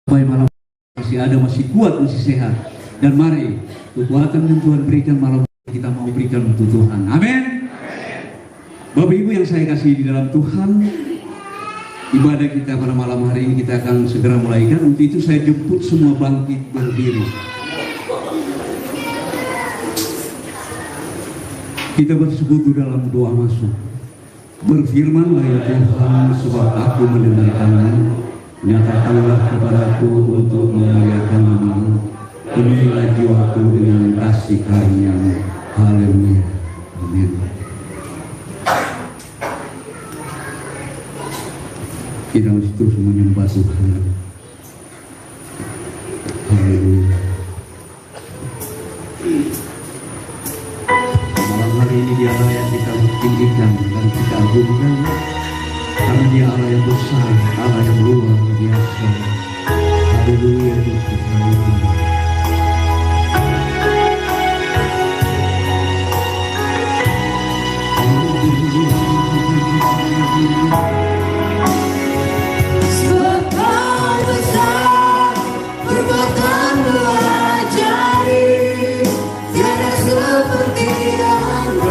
Sampai malam masih ada, masih kuat, masih sehat. Dan mari kekuatan yang Tuhan berikan malam kita mau berikan untuk Tuhan. Amin. Bapak Ibu yang saya kasih di dalam Tuhan, ibadah kita pada malam hari ini kita akan segera mulaikan. Untuk itu saya jemput semua bangkit berdiri. Kita bersekutu dalam doa masuk. Berfirmanlah ya Tuhan, sebab aku mendengarkanmu. Nyatakanlah kepadaku untuk memuliakan namamu. Penuhilah jiwaku dengan kasih karunia-Mu. Haleluya. Amin. Kita harus terus menyembah Tuhan. Haleluya. Malam hari ini dialah yang kita tinggikan dan kita agungkan, karena Dia Allah yang besar, Allah yang luar biasa. Haleluya. Haleluya. Sebab Kau besar, perbuatanmu ajaib, tiada seperti Engkau,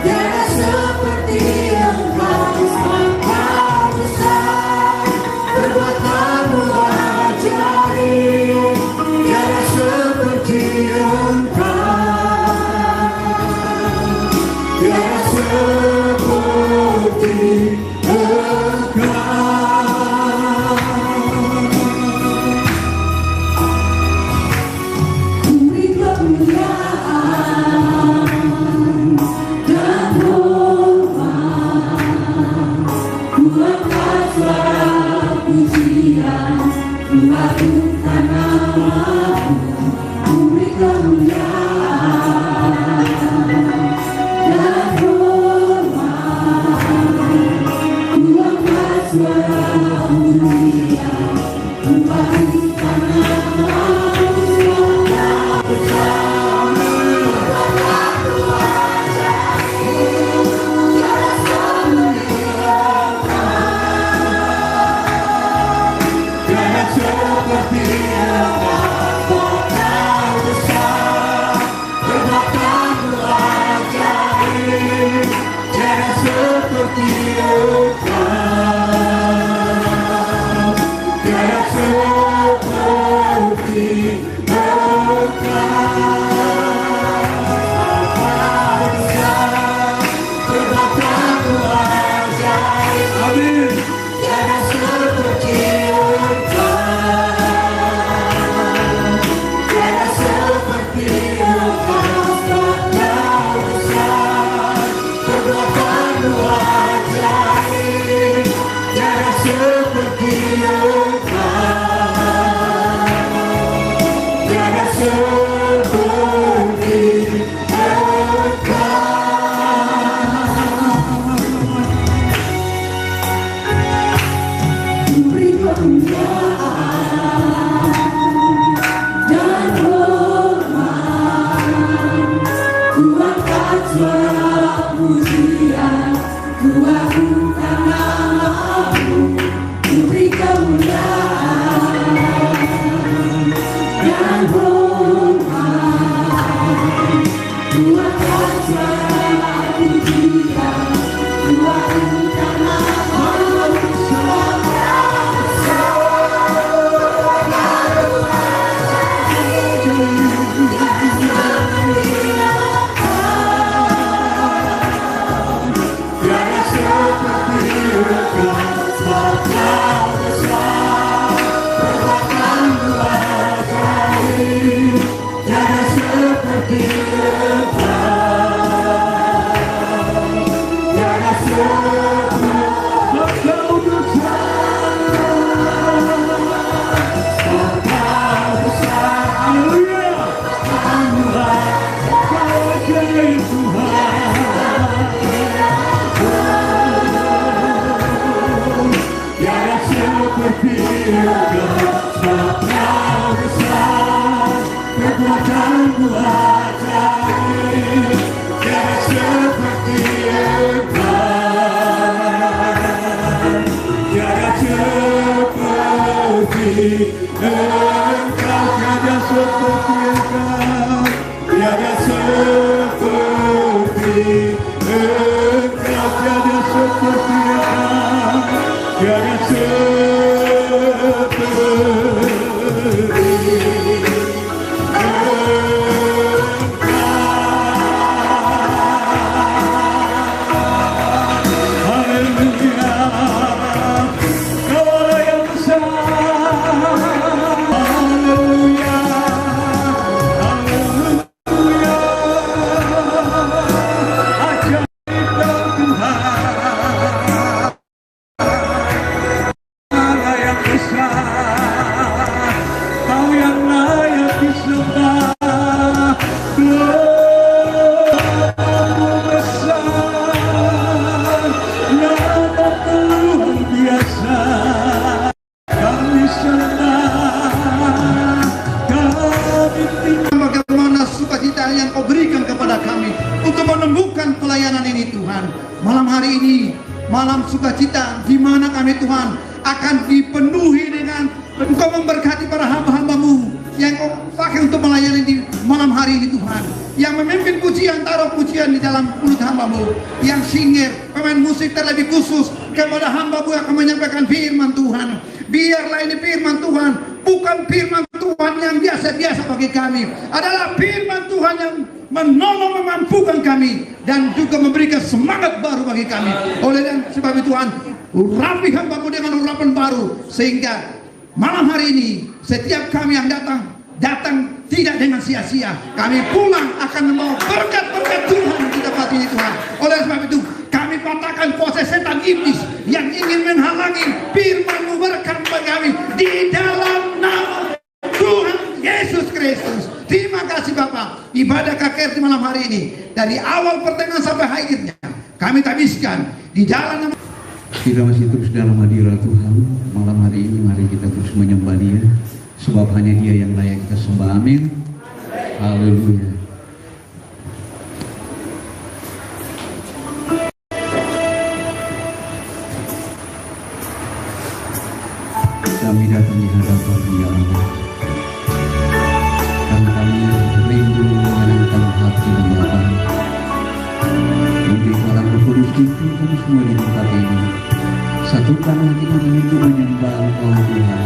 tiada seperti Engkau. Sebab Kau besar, perbuatanmu ajaib, tiada seperti Engkau. Tiada seperti Engkau, tiada seperti Engkau, tiada seperti Engkau, tiada seperti Engkau, tiada seperti bagaimana sukacita yang Kau berikan kepada kami untuk menemukan pelayanan ini Tuhan. Malam hari ini, malam sukacita di mana kami Tuhan akan dipenuhi dengan Engkau memberkati para hamba-hamba-Mu yang Kau pakai untuk melayani di malam hari ini Tuhan. Yang memimpin pujian, taruh pujian di dalam mulut hamba-Mu. Yang singer, pemain musik terlebih khusus kepada hamba-Mu yang akan menyampaikan firman Tuhan. Biarlah ini firman Tuhan, bukan firman Tuhan yang biasa-biasa bagi kami, adalah firman Tuhan yang menolong, memampukan kami, dan juga memberikan semangat baru bagi kami. Oleh sebab itu Tuhan, urapi hamba-Mu dengan urapan baru, sehingga malam hari ini setiap kami yang datang tidak dengan sia-sia. Kami pulang akan membawa berkat-berkat Tuhan di tempat ini Tuhan. Oleh sebab itu kami patahkan kuasa setan iblis yang ingin menghalangi firman-Mu berkat bagi kami di dalam nama Tuhan Yesus Kristus. Terima kasih Bapa. Ibadah KKR di malam hari ini dari awal pertengahan sampai akhirnya kami tabiskan di jalan. Kita masih terus dalam hadirat Tuhan. Malam hari ini mari kita terus menyembah Dia, sebab hanya Dia yang layak kita sembah. Amin. Haleluya. Kami datang di hadapan Dia Allah, dan kami rindu menyenangkan hati dan Bapa. Untuk orang berkudus itu kami semua di tempat ini, satukan hati kami untuk menyembah Engkau Tuhan.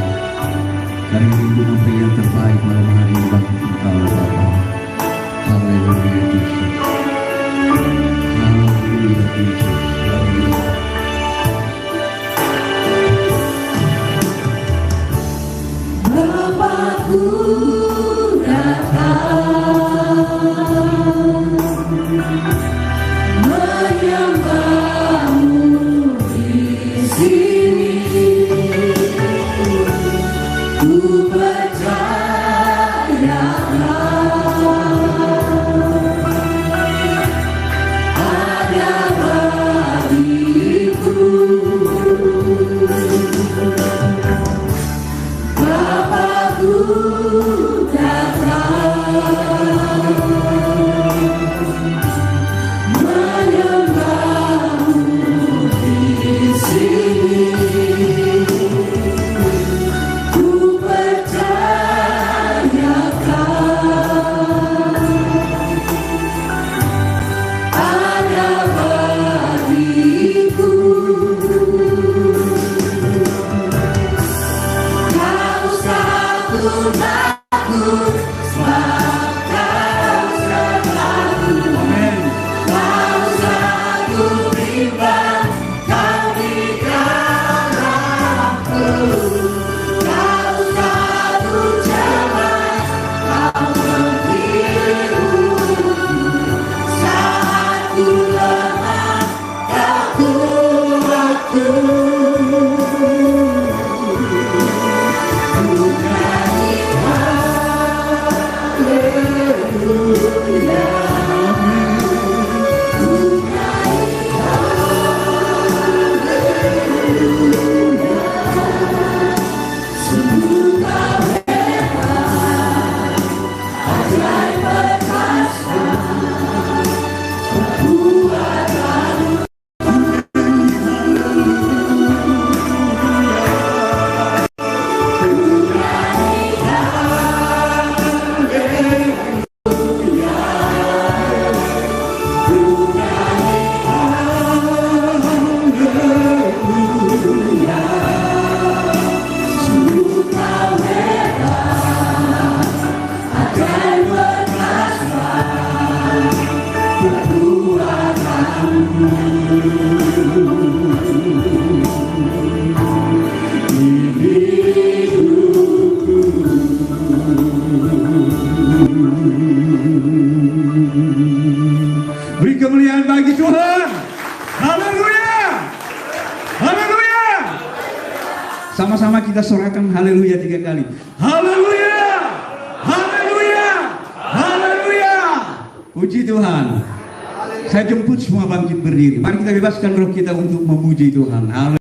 Kami rindu memberi yang terbaik malam hari ini bagi Engkau Bapa. Haleluya Yesus. Haleluya Yesus. Haleluya. Bapakku datang menyembah-Mu di sini. Ku percaya ada bagiku. Bapakku datang menyembah-Mu di sini. Ku percayakan ada bagiku. Kau satu takut, sebab Kau sertaku. Kau satu bimbang, Kau di dalamku. Kau satu cemas, Kau menghibur saat ku lemah, Kau kuatku. Ku nyanyi haleluya. Sama-sama kita sorakan haleluya 3 kali. Haleluya! Haleluya! Haleluya! Puji Tuhan. Saya jemput semua bangkit berdiri. Mari kita bebaskan roh kita untuk memuji Tuhan. Haleluya.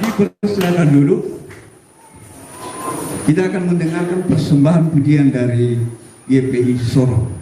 Dipersilakan dulu. Kita akan mendengarkan persembahan pujian dari GPI Sorong.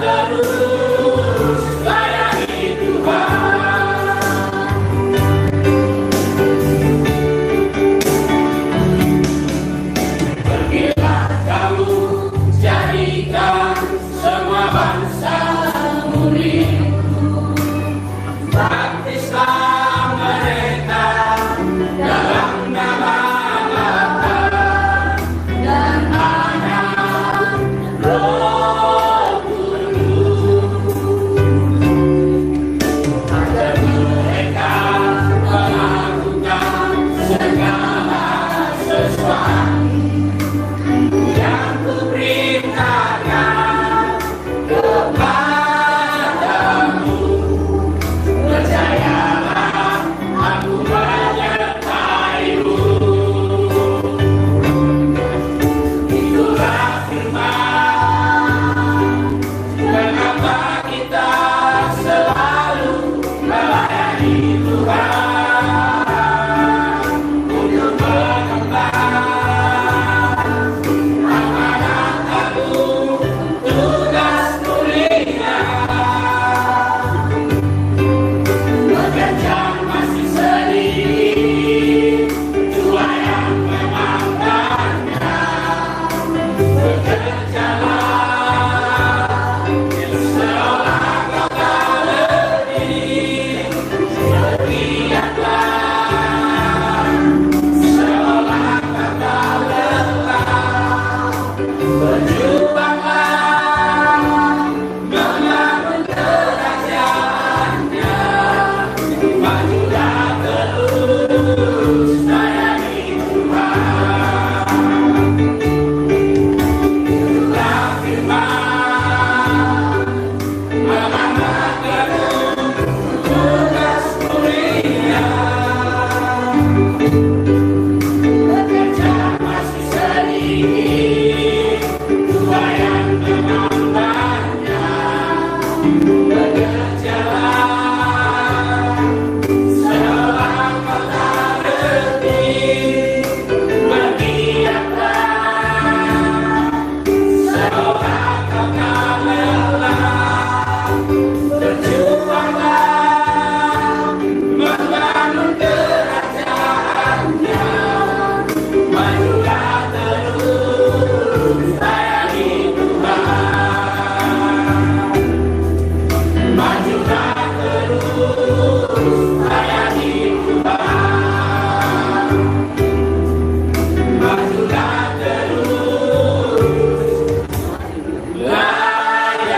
terus layani Tuhan. Pergilah kamu jadikan semua bangsa muridku, baptislah mereka dalam nama Bapa dan Anak Roh Kudus, agar mereka melakukan segala sesuatu yang kuperintahkan kepadamu. Percayalah, aku menyertai-Mu. Itulah firman mengapa kita selalu melayani Tuhan untuk mengemban amanat agung tugas mulia. Pekerjaan masih sedikit, jua yang memang banyak. Bekerjalah seolah kau tak letih, bergiatlah seolah kau tak lelah, berjuanglah membangun kerajaannya. Majulah terus layani Tuhan. Itulah firman amanat agung tugas mulia. Pekerjaan masih sedikit, jua yang memang banyak. Bekerjalah seolah kau tak letih, bergiatlah seolah kau tak lelah, berjuanglah membangun kerajaannya. Majulah terus layani Tuhan. Majulah terus layani Tuhan. Majulah terus layani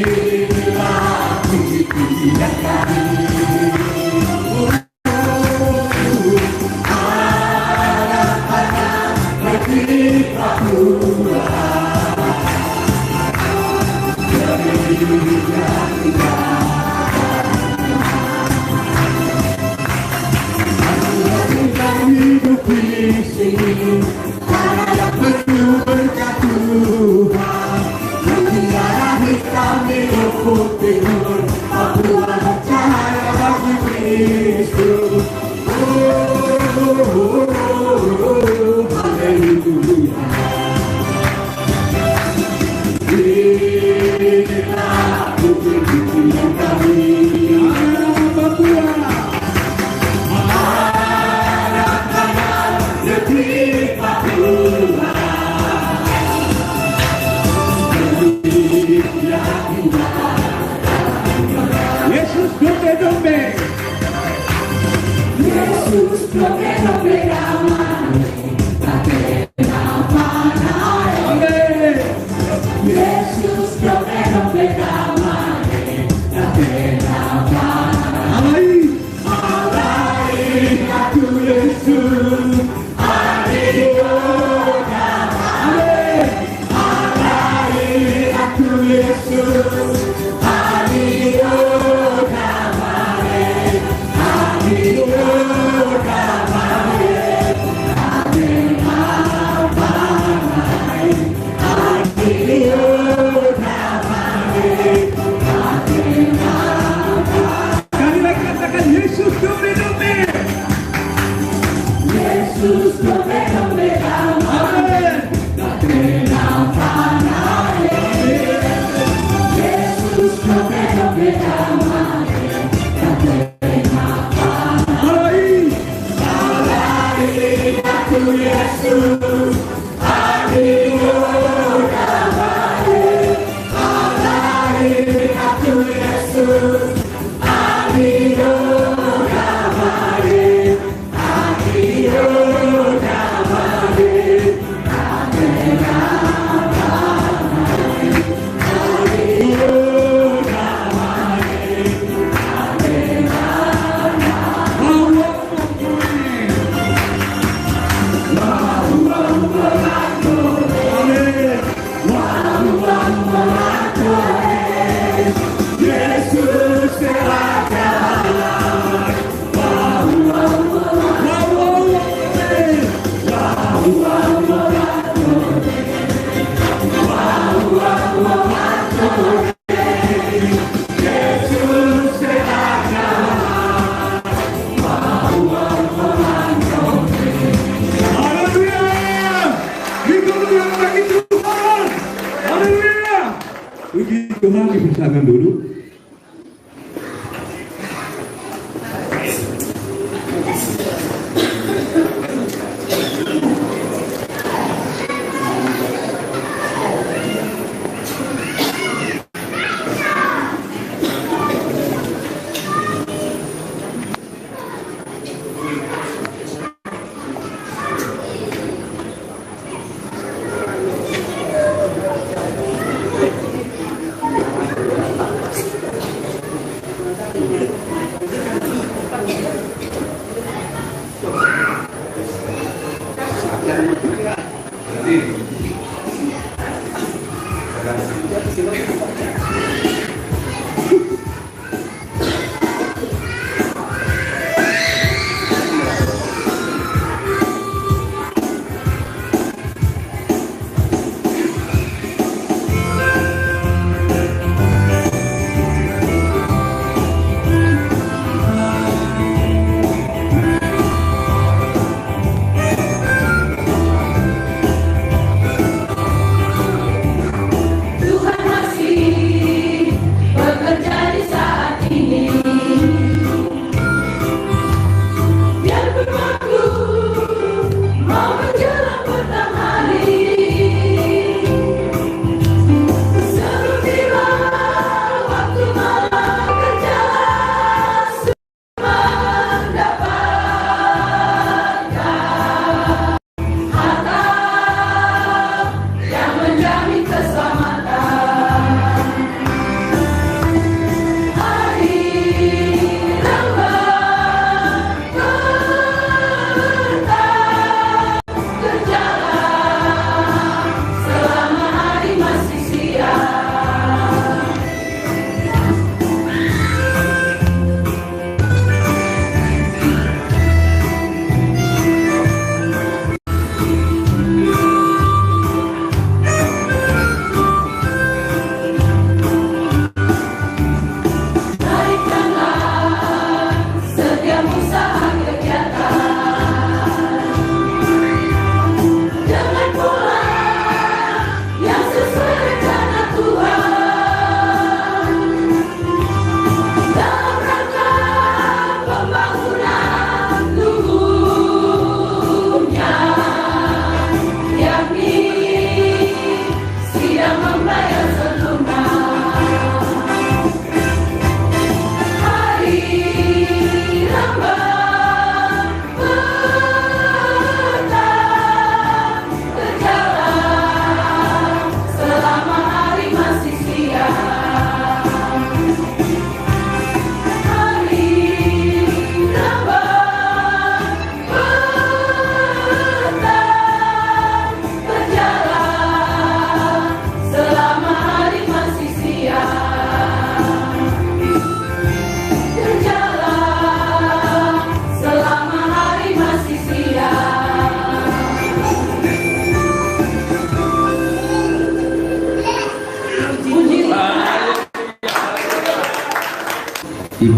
Inilah puji-pujian kami. penuh berkat Tuhan. Mutiara hitam di ufuk timur, Papua cahaya bagi Kristus. Haleluya. Inilah bukit impian kami, Papua. Yesus dombe-dombe, Yesus dombe-dombe damai, amin. Yesus dombe-dombe damai, alai aku Yesus, adio damai, alai aku Yesus, adio damai, adio damai, kami lagi katakan Yesus dombe-dombe, Yesus dombe-dombe damai, Yesus dombe-dombe damai, alai aku Yesus, adio damai, alai aku Yesus, adio damai, adio damai, puji Tuhan, dipersilakan dulu.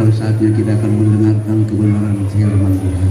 Itulah saatnya kita akan mendengarkan kebenaran firman Tuhan.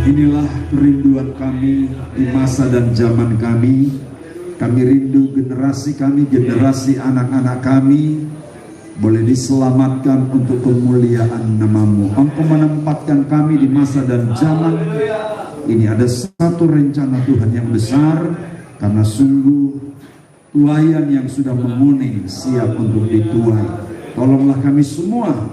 Inilah kerinduan kami di masa dan zaman kami. Kami rindu generasi kami, generasi anak-anak kami boleh diselamatkan untuk kemuliaan nama-Mu. Engkau menempatkan kami di masa dan zaman ini. Ada satu rencana Tuhan yang besar, karena sungguh tuaian yang sudah menguning siap untuk dituai. Tolonglah kami semua,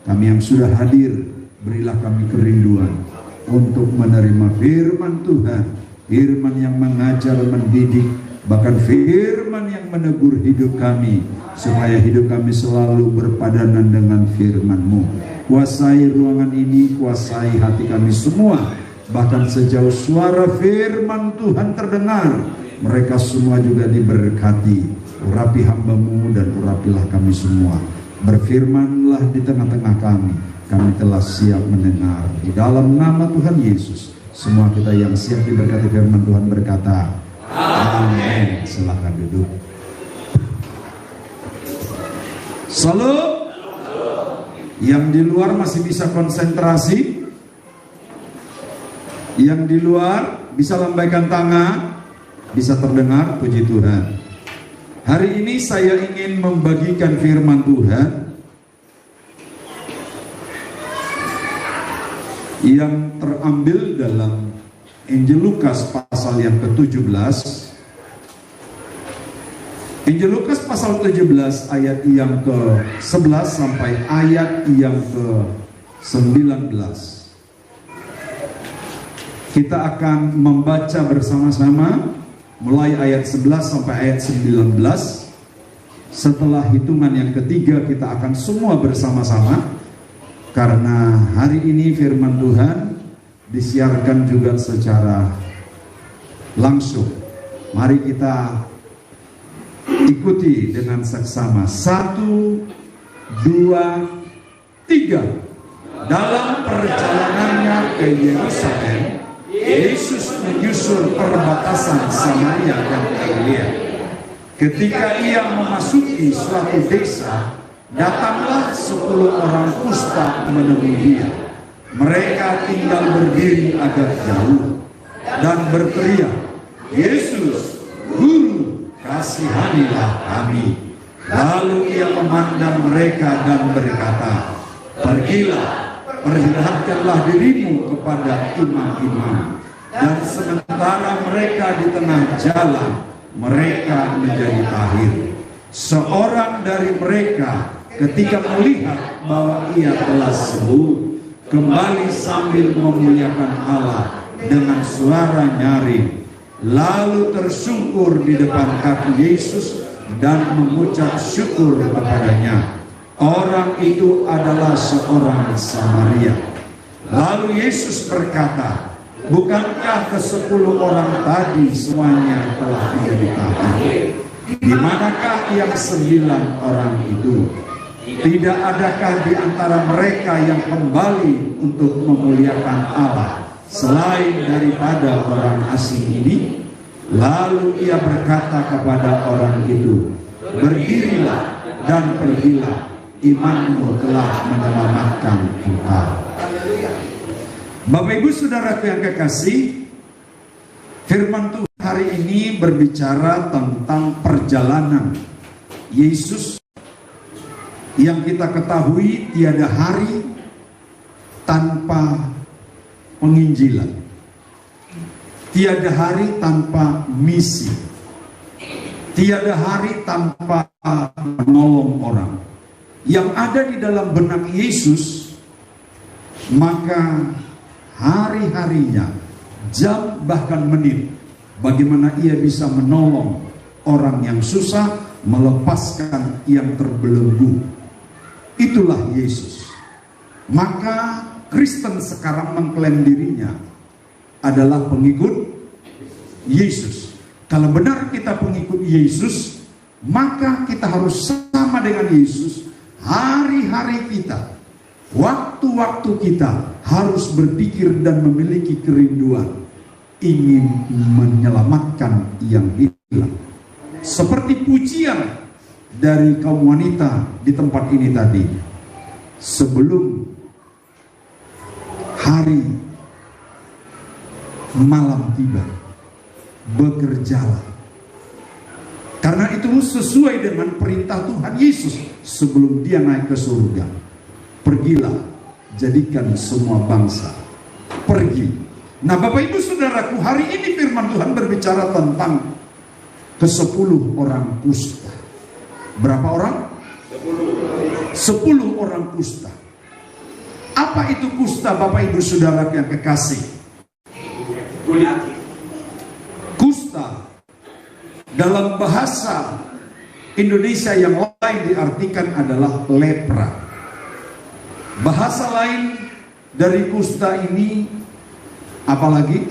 kami yang sudah hadir, berilah kami kerinduan untuk menerima firman Tuhan, firman yang mengajar, mendidik, bahkan firman yang menegur hidup kami, supaya hidup kami selalu berpadanan dengan firman-Mu. Kuasai ruangan ini, kuasai hati kami semua, bahkan sejauh suara firman Tuhan terdengar, mereka semua juga diberkati. Urapi hamba-Mu dan urapilah kami semua. Berfirmanlah di tengah-tengah kami. Kami telah siap mendengar. Di dalam nama Tuhan Yesus, semua kita yang siap diberkati firman Tuhan berkata, amin. Silakan duduk. Salam. Yang di luar masih bisa konsentrasi. Yang di luar bisa lambaikan tangan. Bisa terdengar, puji Tuhan. Hari ini saya ingin membagikan firman Tuhan yang terambil dalam Injil Lukas pasal yang ke-17. Injil Lukas pasal 17 ayat yang ke-11 sampai ayat yang ke-19. Kita akan membaca bersama-sama mulai ayat 11 sampai ayat 19. Setelah hitungan yang ketiga kita akan semua bersama-sama, karena hari ini firman Tuhan disiarkan juga secara langsung. Mari kita ikuti dengan seksama. 1, 2, 3. Dalam perjalanannya ke Yerusalem, Yesus menyusur perbatasan Samaria dan Galilea. Ketika ia memasuki suatu desa, datanglah 10 orang kusta menemui dia. Mereka tinggal berdiri agak jauh dan berteriak, "Yesus, Guru, kasihanilah kami." Lalu ia memandang mereka dan berkata, "Pergilah, perlihatkanlah dirimu kepada imam-imam." Dan sementara mereka di tengah jalan, mereka menjadi tahir. Seorang dari mereka ketika melihat bahwa ia telah sembuh, kembali sambil memuliakan Allah dengan suara nyaring, lalu tersungkur di depan kaki Yesus dan mengucap syukur kepadanya. Orang itu adalah seorang Samaria. Lalu Yesus berkata, "Bukankah ke-10 orang tadi semuanya telah menjadi tahir? Di manakah yang 9 orang itu? Tidak adakah di antara mereka yang kembali untuk memuliakan Allah selain daripada orang asing ini?" Lalu ia berkata kepada orang itu, "Berdirilah dan pergilah, imanmu telah menyelamatkan engkau." Bapak Ibu Saudara yang kekasih, firman Tuhan hari ini berbicara tentang perjalanan Yesus yang kita ketahui tiada hari tanpa penginjilan, tiada hari tanpa misi, tiada hari tanpa menolong orang. Yang ada di dalam benak Yesus, maka hari-harinya, jam bahkan menit, bagaimana ia bisa menolong orang yang susah, melepaskan yang terbelenggu. Itulah Yesus. Maka Kristen sekarang mengklaim dirinya adalah pengikut Yesus. Kalau benar kita pengikut Yesus, maka kita harus sama dengan Yesus. Hari-hari kita, waktu-waktu kita harus berpikir dan memiliki kerinduan ingin menyelamatkan yang hilang. Seperti pujian dari kaum wanita di tempat ini tadi, sebelum hari malam tiba, bekerjalah. Karena itu sesuai dengan perintah Tuhan Yesus sebelum dia naik ke surga. Pergilah, jadikan semua bangsa. Pergi. Nah Bapak Ibu Saudaraku, hari ini firman Tuhan berbicara tentang ke-10 orang kusta. Berapa orang? 10 orang kusta. Apa itu kusta Bapak Ibu Saudara yang kekasih? Kusta dalam bahasa Indonesia yang lain diartikan adalah lepra. Bahasa lain dari kusta ini apalagi?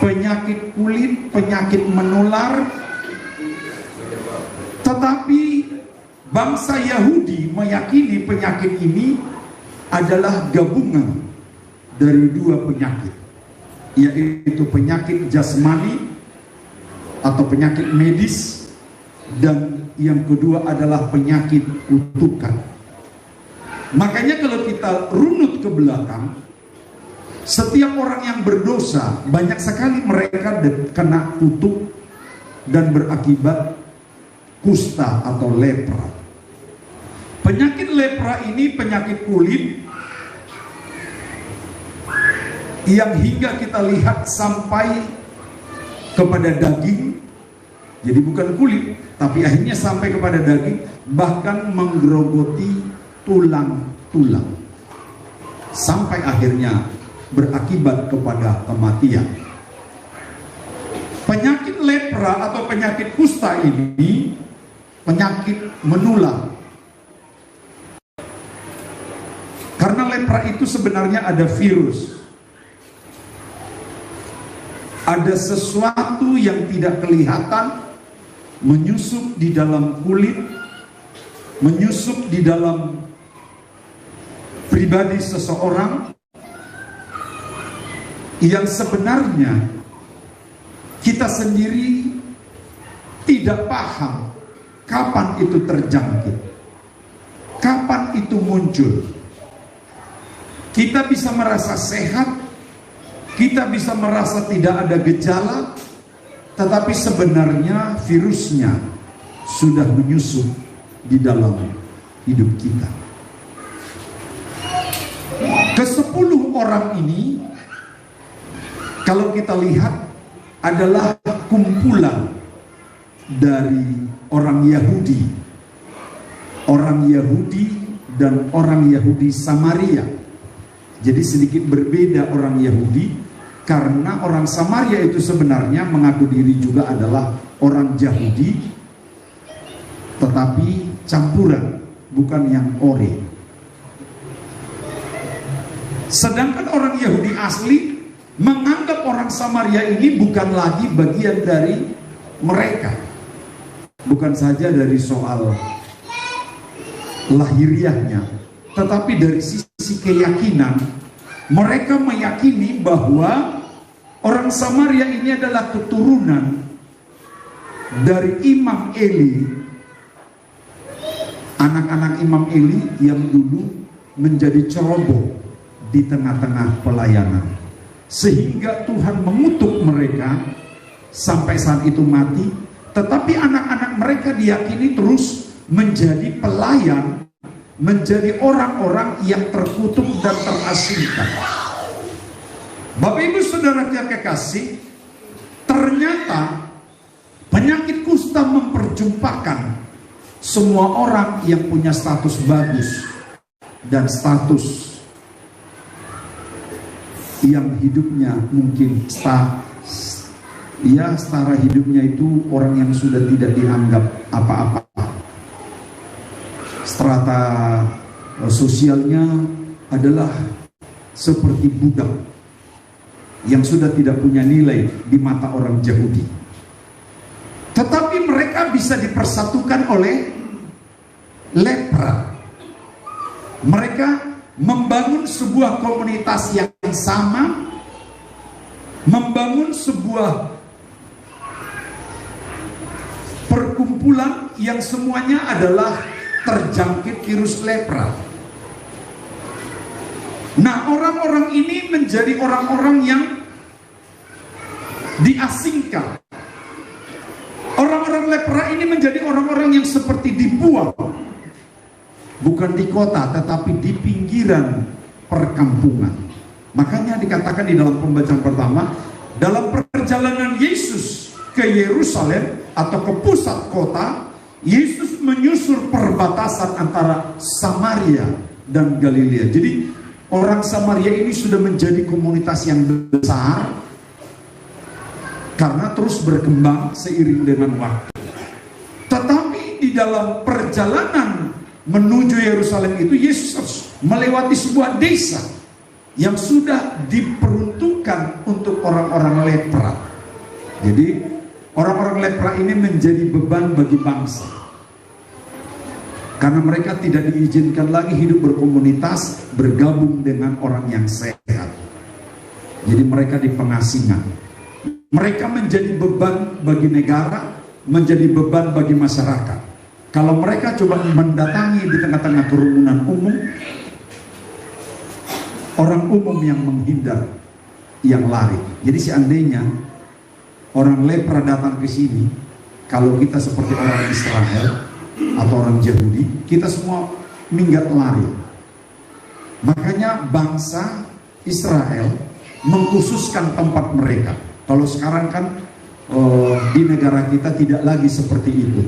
penyakit kulit, penyakit menular. Tetapi bangsa Yahudi meyakini penyakit ini adalah gabungan dari dua penyakit, yaitu penyakit jasmani atau penyakit medis, dan yang kedua adalah penyakit kutukan. Makanya kalau kita runut ke belakang, setiap orang yang berdosa banyak sekali mereka kena kutuk dan berakibat kusta atau lepra. Penyakit lepra ini penyakit kulit yang hingga kita lihat sampai kepada daging. Jadi bukan kulit, tapi akhirnya sampai kepada daging, bahkan menggerogoti tulang-tulang, sampai akhirnya berakibat kepada kematian. Penyakit lepra atau penyakit kusta ini penyakit menular. Karena lepra itu sebenarnya ada virus. Ada sesuatu yang tidak kelihatan menyusup di dalam kulit, menyusup di dalam pribadi seseorang, yang sebenarnya kita sendiri tidak paham kapan itu terjangkit, kapan itu muncul. Kita bisa merasa sehat, kita bisa merasa tidak ada gejala, tetapi sebenarnya virusnya sudah menyusup di dalam hidup kita. Ke-10 orang ini, kalau kita lihat, adalah kumpulan dari orang Yahudi dan orang Yahudi Samaria. Jadi sedikit berbeda orang Yahudi, karena orang Samaria itu sebenarnya mengaku diri juga adalah orang Yahudi, tetapi campuran, bukan yang ori. Sedangkan orang Yahudi asli menganggap orang Samaria ini bukan lagi bagian dari mereka. Bukan saja dari soal lahiriahnya, tetapi dari sisi keyakinan. Mereka meyakini bahwa orang Samaria ini adalah keturunan dari Imam Eli, anak-anak Imam Eli yang dulu menjadi ceroboh di tengah-tengah pelayanan, sehingga Tuhan mengutuk mereka sampai saat itu mati. Tetapi anak-anak mereka diyakini terus menjadi pelayan, menjadi orang-orang yang terkutuk dan terasingkan. Bapak Ibu Saudara yang kekasih, ternyata penyakit kusta memperjumpakan semua orang yang punya status bagus dan status yang hidupnya mungkin setara hidupnya itu orang yang sudah tidak dianggap apa-apa. Strata sosialnya adalah seperti budak yang sudah tidak punya nilai di mata orang Yahudi. Tetapi mereka bisa dipersatukan oleh lepra. Mereka membangun sebuah komunitas yang sama, membangun sebuah perkumpulan yang semuanya adalah terjangkit virus lepra. Nah, orang-orang ini menjadi orang-orang yang diasingkan. Orang-orang lepra ini menjadi orang-orang yang seperti dibuang, bukan di kota tetapi di pinggiran perkampungan. Makanya dikatakan di dalam pembacaan pertama, dalam perjalanan Yesus ke Yerusalem atau ke pusat kota, Yesus menyusur perbatasan antara Samaria dan Galilea. Jadi orang Samaria ini sudah menjadi komunitas yang besar karena terus berkembang seiring dengan waktu. Tetapi di dalam perjalanan menuju Yerusalem itu, Yesus harus melewati sebuah desa. yang sudah diperuntukkan untuk orang-orang lepra. Jadi orang-orang lepra ini menjadi beban bagi bangsa, karena mereka tidak diizinkan lagi hidup berkomunitas, bergabung dengan orang yang sehat. Jadi mereka di pengasingan. Mereka menjadi beban bagi negara, menjadi beban bagi masyarakat. Kalau mereka coba mendatangi di tengah-tengah kerumunan umum, orang umum yang menghindar, yang lari. Jadi seandainya orang lepra datang ke sini, kalau kita seperti orang Israel atau orang Yahudi, kita semua minggat lari. Makanya bangsa Israel mengkhususkan tempat mereka. Kalau sekarang kan di negara kita tidak lagi seperti itu.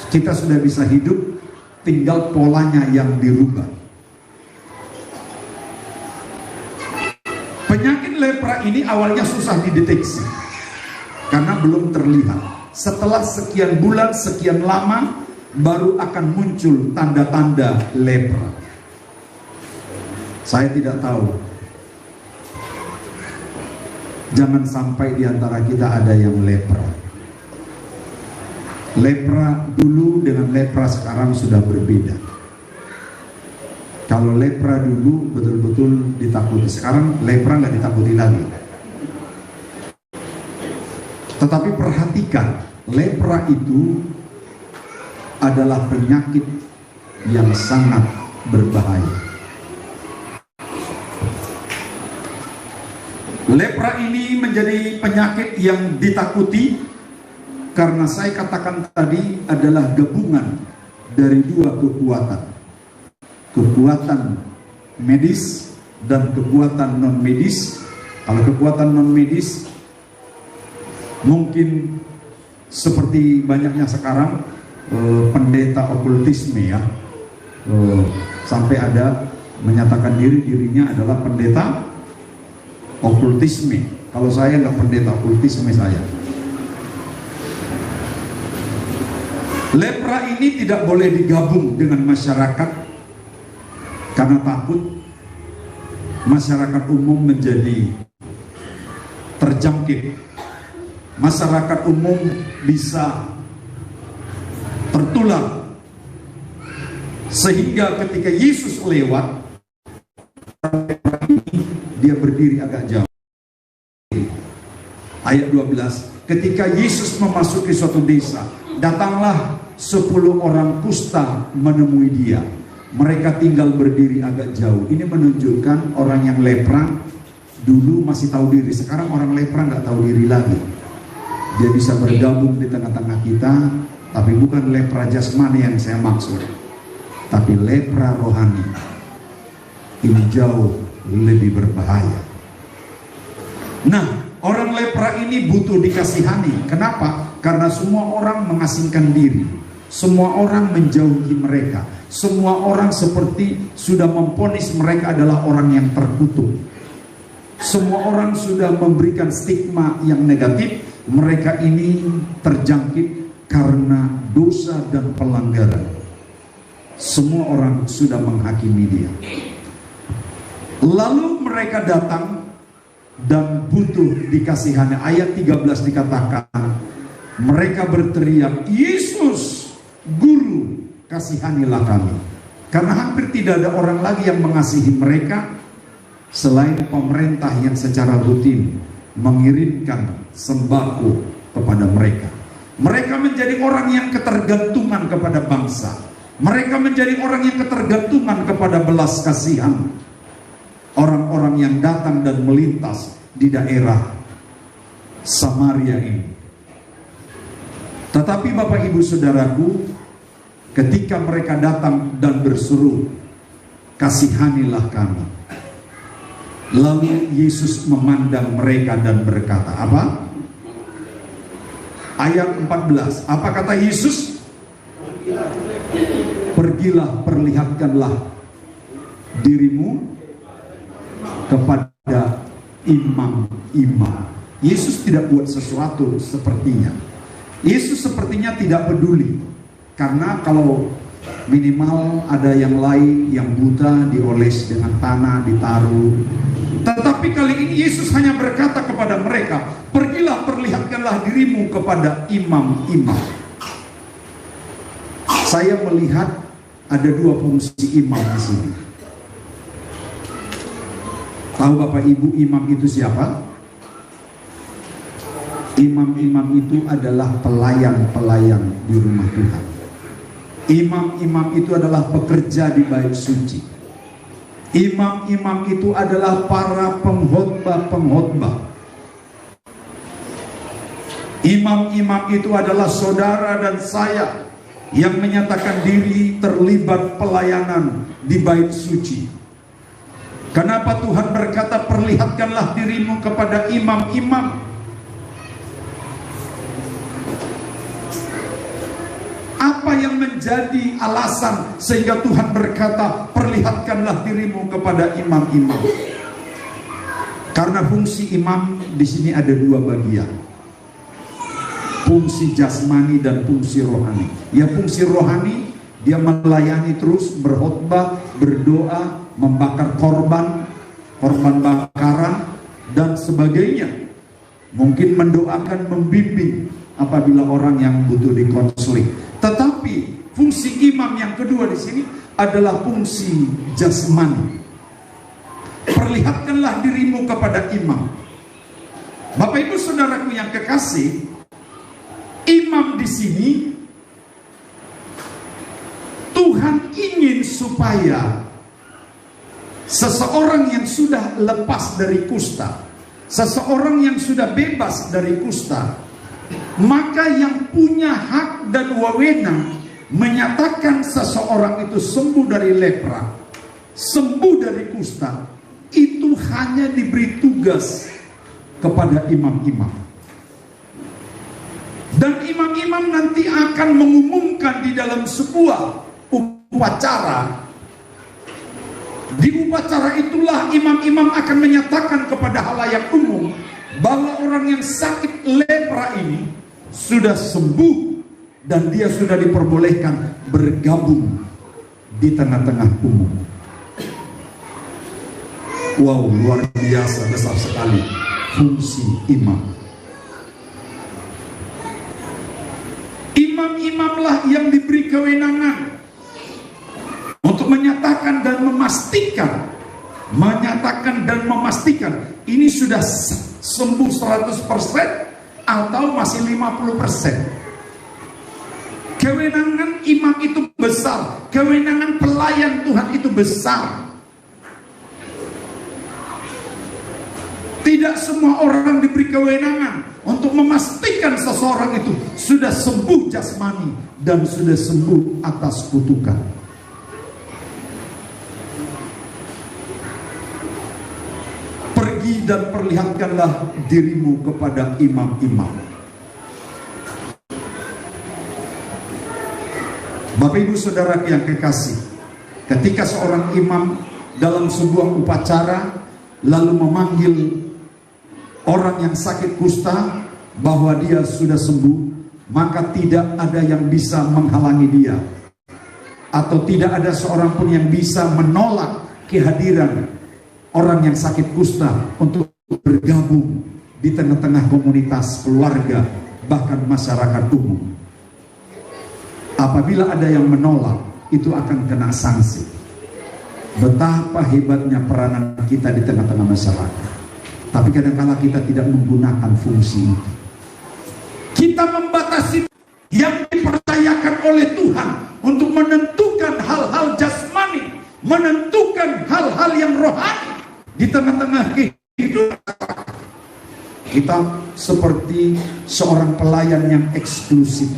Kita sudah bisa hidup, tinggal polanya yang dirubah. Penyakit lepra ini awalnya susah dideteksi karena belum terlihat. Setelah sekian bulan, sekian lama, baru akan muncul tanda-tanda lepra. Saya tidak tahu. Jangan sampai di antara kita ada yang lepra. Lepra dulu dengan lepra sekarang sudah berbeda. Kalau lepra dulu betul-betul ditakuti, sekarang lepra nggak ditakuti lagi. Tetapi perhatikan, lepra itu adalah penyakit yang sangat berbahaya. Lepra ini menjadi penyakit yang ditakuti karena saya katakan tadi adalah gabungan dari dua kekuatan. Kekuatan medis dan kekuatan non medis. Kalau kekuatan non medis mungkin seperti banyaknya sekarang pendeta okultisme ya, sampai ada menyatakan dirinya adalah pendeta okultisme. Kalau saya nggak pendeta okultisme saya. Lepra ini tidak boleh digabung dengan masyarakat karena takut masyarakat umum menjadi terjangkit. Masyarakat umum bisa tertular, sehingga ketika Yesus lewat, dia berdiri agak jauh. Ayat 12, ketika Yesus memasuki suatu desa, datanglah 10 orang kusta menemui dia. Mereka tinggal berdiri agak jauh. Ini menunjukkan orang yang lepra dulu masih tahu diri. Sekarang orang lepra nggak tahu diri lagi. Dia bisa bergabung di tengah-tengah kita, tapi bukan lepra jasmani yang saya maksud, tapi lepra rohani. Ini jauh lebih berbahaya. Nah, orang lepra ini butuh dikasihani. Kenapa? Karena semua orang mengasingkan diri, semua orang menjauhi mereka, semua orang seperti sudah memvonis mereka adalah orang yang terkutuk. Semua orang sudah memberikan stigma yang negatif. Mereka ini terjangkit karena dosa dan pelanggaran. Semua orang sudah menghakimi dia. Lalu mereka datang dan butuh dikasihani. Ayat 13 dikatakan, mereka berteriak, Yesus, Guru, kasihanilah kami. Karena hampir tidak ada orang lagi yang mengasihi mereka selain pemerintah yang secara rutin mengirimkan sembako kepada mereka. Mereka menjadi orang yang ketergantungan kepada bangsa. Mereka menjadi orang yang ketergantungan kepada belas kasihan orang-orang yang datang dan melintas di daerah Samaria ini. Tetapi Bapak Ibu Saudaraku, ketika mereka datang dan berseru, kasihanilah kami, lalu Yesus memandang mereka dan berkata, apa? Ayat 14, apa kata Yesus? Pergilah, perlihatkanlah dirimu kepada imam-imam. Yesus tidak buat sesuatu sepertinya. Yesus sepertinya tidak peduli. Karena kalau Minimal ada yang lain yang buta dioles dengan tanah, ditaruh. Tetapi kali ini Yesus hanya berkata kepada mereka, pergilah perlihatkanlah dirimu kepada imam-imam. Saya melihat ada dua fungsi imam di sini. Tahu Bapak Ibu imam itu siapa? Imam-imam itu adalah pelayan-pelayan di rumah Tuhan. Imam-imam itu adalah pekerja di bait suci. Imam-imam itu adalah para pengkhotbah-pengkhotbah. Imam-imam itu adalah saudara dan saya yang menyatakan diri terlibat pelayanan di bait suci. Kenapa Tuhan berkata perlihatkanlah dirimu kepada imam-imam? Apa yang menjadi alasan sehingga Tuhan berkata perlihatkanlah dirimu kepada imam-imam? Karena fungsi imam di sini ada dua bagian. Fungsi jasmani dan fungsi rohani. Ya, fungsi rohani dia melayani terus, berkhotbah, berdoa, membakar korban bakaran dan sebagainya. Mungkin mendoakan, membimbing apabila orang yang butuh dikonseling. Tetapi fungsi imam yang kedua di sini adalah fungsi jasmani. Perlihatkanlah dirimu kepada imam. Bapak Ibu Saudaraku yang kekasih, imam di sini Tuhan ingin supaya seseorang yang sudah lepas dari kusta, seseorang yang sudah bebas dari kusta, maka yang punya hak dan wewenang menyatakan seseorang itu sembuh dari lepra, sembuh dari kusta, itu hanya diberi tugas kepada imam-imam. Dan imam-imam nanti akan mengumumkan di dalam sebuah upacara. Di upacara itulah imam-imam akan menyatakan kepada halayak umum bahwa orang yang sakit lepra ini sudah sembuh dan dia sudah diperbolehkan bergabung di tengah-tengah umum. Wow, luar biasa, besar sekali fungsi imam. Imam-imamlah yang diberi kewenangan untuk menyatakan dan memastikan, ini sudah sembuh 100% atau masih 50%. Kewenangan imam itu besar, kewenangan pelayan Tuhan itu besar. Tidak semua orang diberi kewenangan untuk memastikan seseorang itu sudah sembuh jasmani dan sudah sembuh atas kutukan. Pergi dan perlihatkanlah dirimu kepada imam-imam. Bapak Ibu Saudara yang kekasih, ketika seorang imam dalam sebuah upacara lalu memanggil orang yang sakit kusta bahwa dia sudah sembuh, maka tidak ada yang bisa menghalangi dia, atau tidak ada seorang pun yang bisa menolak kehadiran orang yang sakit kusta untuk bergabung di tengah-tengah komunitas, keluarga, bahkan masyarakat umum. Apabila ada yang menolak, itu akan kena sanksi. Betapa hebatnya peranan kita di tengah-tengah masyarakat. Tapi kadang-kala kita tidak menggunakan fungsi itu. Kita membatasi yang dipercayakan oleh Tuhan untuk menentukan hal-hal jasmani, menentukan hal-hal yang rohani di tengah-tengah kehidupan. Kita seperti seorang pelayan yang eksklusif.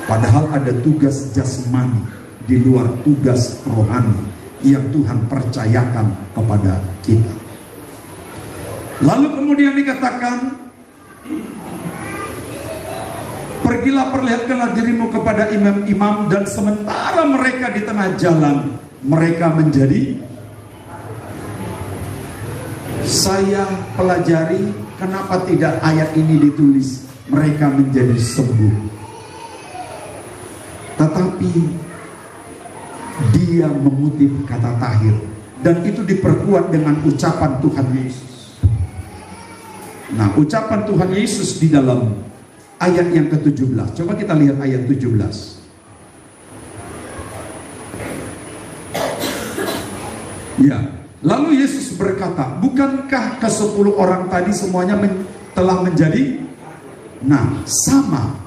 Padahal ada tugas jasmani di luar tugas rohani yang Tuhan percayakan kepada kita. Lalu kemudian dikatakan, pergilah perlihatkanlah dirimu kepada imam-imam, dan sementara mereka di tengah jalan, mereka menjadi. Saya pelajari kenapa tidak ayat ini ditulis mereka menjadi sembuh. Tetapi dia mengutip kata tahir, dan itu diperkuat dengan ucapan Tuhan Yesus. Nah, ucapan Tuhan Yesus di dalam ayat yang ke-17. Coba kita lihat ayat 17. Ya, lalu Yesus berkata, bukankah ke-10 orang tadi semuanya telah menjadi? Nah, sama.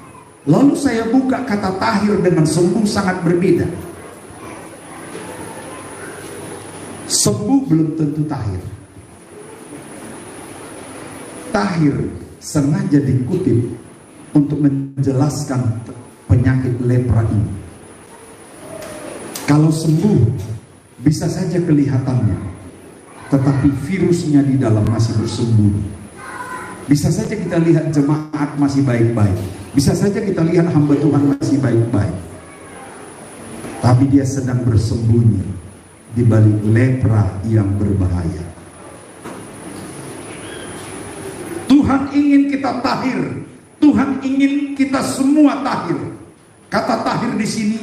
Lalu saya buka kata tahir dengan sembuh sangat berbeda. Sembuh belum tentu tahir. Tahir sengaja dikutip untuk menjelaskan penyakit lepra ini. Kalau sembuh bisa saja kelihatannya, tetapi virusnya di dalam masih bersembunyi. Bisa saja kita lihat jemaat masih baik-baik, bisa saja kita lihat hamba Tuhan masih baik-baik, tapi dia sedang bersembunyi di balik lepra yang berbahaya. Tuhan ingin kita tahir, Tuhan ingin kita semua tahir. Kata tahir di sini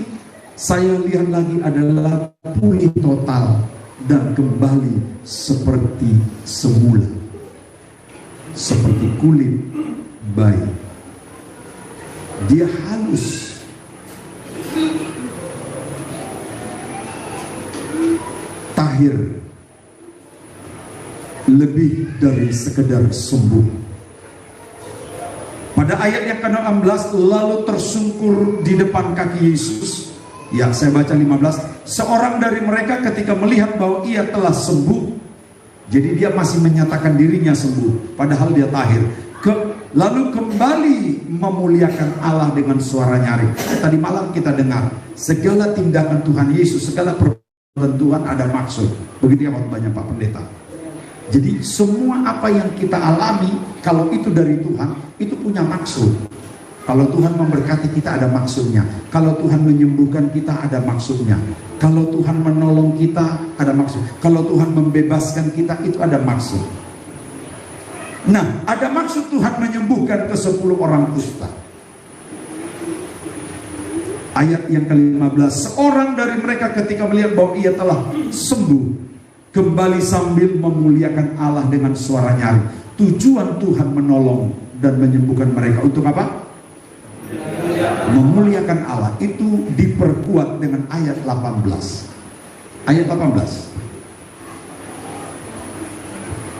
saya lihat lagi adalah pulih total dan kembali seperti semula, seperti kulit bayi. Dia halus, tahir, lebih dari sekedar sembuh. Pada ayat yang ke-16, lalu tersungkur di depan kaki Yesus. Ya, saya baca 15. Seorang dari mereka ketika melihat bahwa ia telah sembuh, jadi dia masih menyatakan dirinya sembuh, padahal dia tahir. Lalu kembali memuliakan Allah dengan suara nyaring. Tadi malam kita dengar, segala tindakan Tuhan Yesus, segala perbuatan Tuhan ada maksud. Begitu ya banyak Pak Pendeta. Jadi semua apa yang kita alami, kalau itu dari Tuhan, itu punya maksud. Kalau Tuhan memberkati kita ada maksudnya. Kalau Tuhan menyembuhkan kita ada maksudnya. Kalau Tuhan menolong kita ada maksud. Kalau Tuhan membebaskan kita itu ada maksud. Nah, ada maksud Tuhan menyembuhkan ke-10 orang kusta. Ayat yang ke-15, seorang dari mereka ketika melihat bahwa ia telah sembuh, kembali sambil memuliakan Allah dengan suara nyaring. Tujuan Tuhan menolong dan menyembuhkan mereka untuk apa? Memuliakan Allah. Itu diperkuat dengan ayat 18. Ayat 18.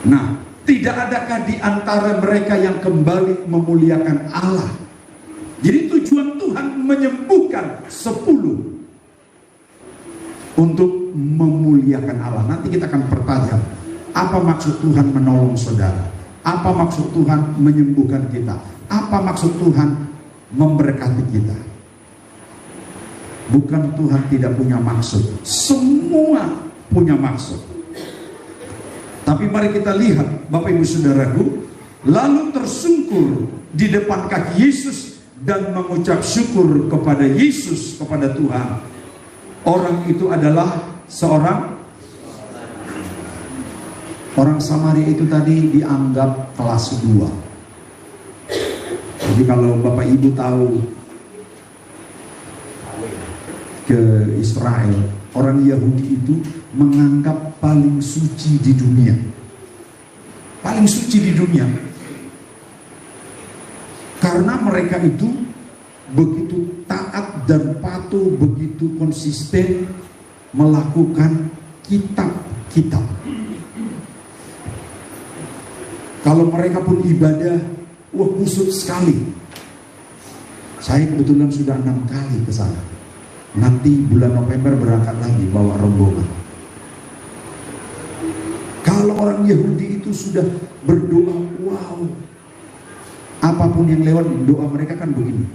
Nah, tidak adakah di antara mereka yang kembali memuliakan Allah? Jadi tujuan Tuhan menyembuhkan 10 untuk memuliakan Allah. Nanti kita akan pertajam, apa maksud Tuhan menolong saudara? Apa maksud Tuhan menyembuhkan kita? Apa maksud Tuhan memberkati kita? Bukan Tuhan tidak punya maksud, semua punya maksud. Tapi mari kita lihat Bapak Ibu Saudaraku, lalu tersungkur di depan kaki Yesus dan mengucap syukur kepada Yesus, kepada Tuhan. Orang itu adalah seorang orang Samaria itu tadi dianggap kelas 2. Jadi kalau Bapak Ibu tahu ke Israel, orang Yahudi itu menganggap paling suci di dunia. Paling suci di dunia. Karena mereka itu begitu taat dan patuh, begitu konsisten melakukan kitab-kitab. Kalau mereka pun ibadah, wah kusut sekali. Saya kebetulan sudah 6 kali ke sana. Nanti bulan November berangkat lagi bawa rombongan. Kalau orang Yahudi itu sudah berdoa, wow, apapun yang lewat doa mereka kan begini.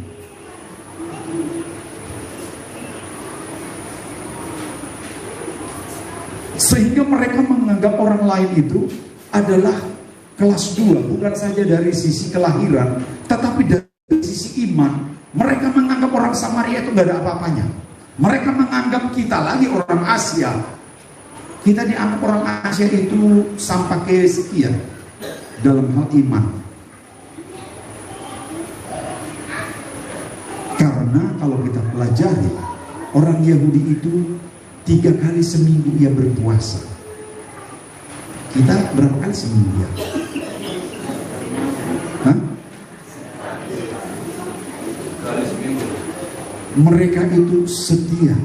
Sehingga mereka menganggap orang lain itu adalah kelas 2, bukan saja dari sisi kelahiran, tetapi dari sisi iman. Mereka menganggap orang Samaria itu gak ada apa-apanya. Mereka menganggap kita lagi orang Asia. Kita dianggap orang Asia itu sampai kesekian dalam hal iman. Karena kalau kita pelajari, orang Yahudi itu 3 kali seminggu ia berpuasa. Kita berapa kali seminggu ya? Hah? Mereka itu setia,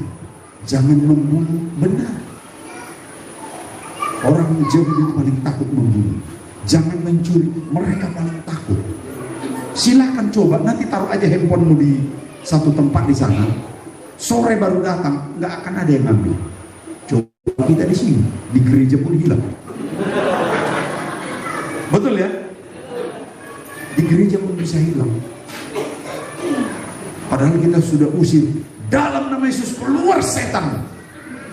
jangan membunuh, benar. Orang Yahudi itu paling takut membunuh. Jangan mencuri, mereka paling takut. Silakan coba, nanti taruh aja handphonemu di satu tempat di sana. Sore baru datang, nggak akan ada yang ngambil. Coba kita di sini, di gereja pun hilang. Betul ya? Di gereja pun bisa hilang. Padahal kita sudah usir, dalam nama Yesus keluar setan.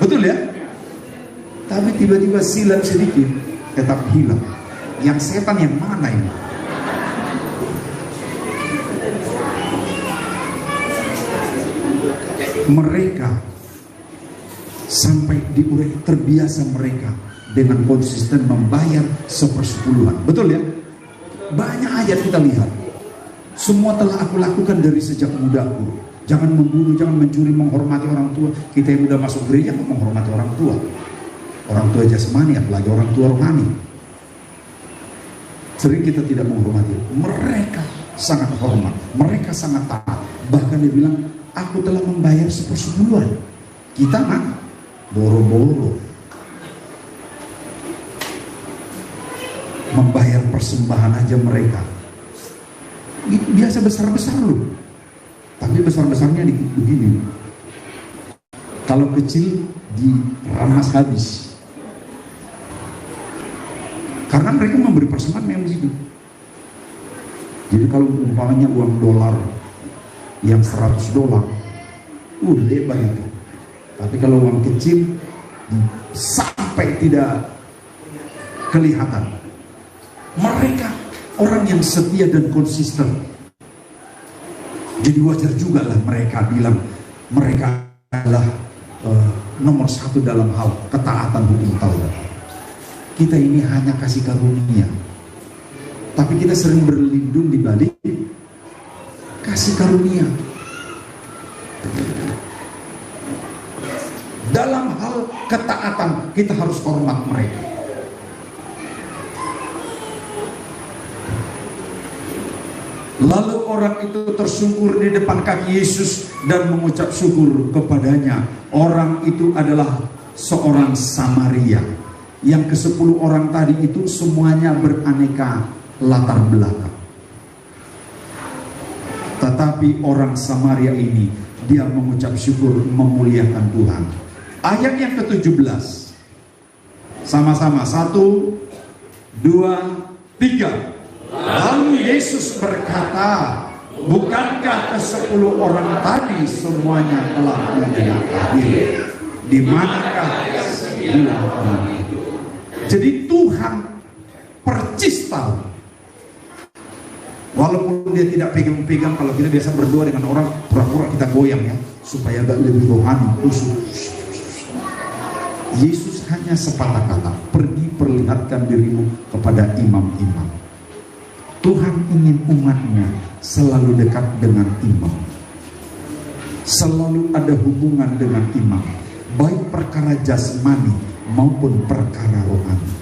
Betul ya? Tapi tiba-tiba silat sedikit, tetap hilang. Yang setan yang mana ini? Mereka sampai diurai, terbiasa mereka dengan konsisten membayar 1/10. Betul ya? Banyak ayat kita lihat. Semua telah aku lakukan dari sejak mudaku. Jangan membunuh, jangan mencuri, menghormati orang tua. Kita yang udah masuk gereja menghormati orang tua. Orang tua jasmani, apalagi orang tua rohani. Sering kita tidak menghormati. Mereka sangat hormat, mereka sangat taat. Bahkan dia bilang, aku telah membayar 1/10. Kita kan boro-boro membayar persembahan aja mereka. Itu biasa besar-besar loh. Tapi besar-besarnya begini. Kalau kecil diramas habis. Karena mereka memberi persembahan memang begitu. Jadi kalau umpamanya uang dolar yang $100, lebar itu. Tapi kalau uang kecil sampai tidak kelihatan. Mereka orang yang setia dan konsisten. Jadi wajar juga lah mereka bilang mereka adalah nomor 1 dalam hal ketaatan hukum Taurat. Kita ini hanya kasih karunia, tapi kita sering berlindung di balik kasih karunia. Dalam hal ketaatan kita harus hormat mereka. Lalu orang itu tersungkur di depan kaki Yesus dan mengucap syukur kepadanya. Orang itu adalah seorang Samaria. Yang ke-10 orang tadi itu semuanya beraneka latar belakang. Tetapi orang Samaria ini, dia mengucap syukur, memuliakan Tuhan. Ayat yang ke-17. Sama-sama, 1, 2, 3. Lalu Yesus berkata, bukankah ke-10 orang tadi semuanya telah menjadi akhir? Di manakah 9 orang itu? Jadi Tuhan percis tahu. Walaupun dia tidak pegang-pegang, kalau kita biasa berdoa dengan orang, pura-pura kita goyang ya, supaya agak lebih rohani, khusus. Yesus hanya sepatah kata, pergi perlihatkan dirimu kepada imam-imam. Tuhan ingin umatnya selalu dekat dengan imam. Selalu ada hubungan dengan imam. Baik perkara jasmani maupun perkara rohani.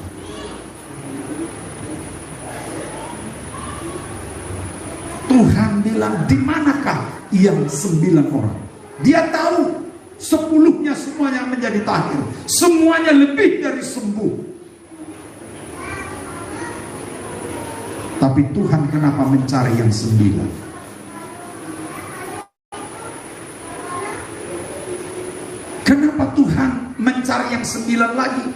Tuhan bilang, di manakah yang 9 orang? Dia tahu 10-nya semuanya menjadi tahir. Semuanya lebih dari sembuh. Tapi Tuhan kenapa mencari yang 9? Kenapa Tuhan mencari yang 9 lagi?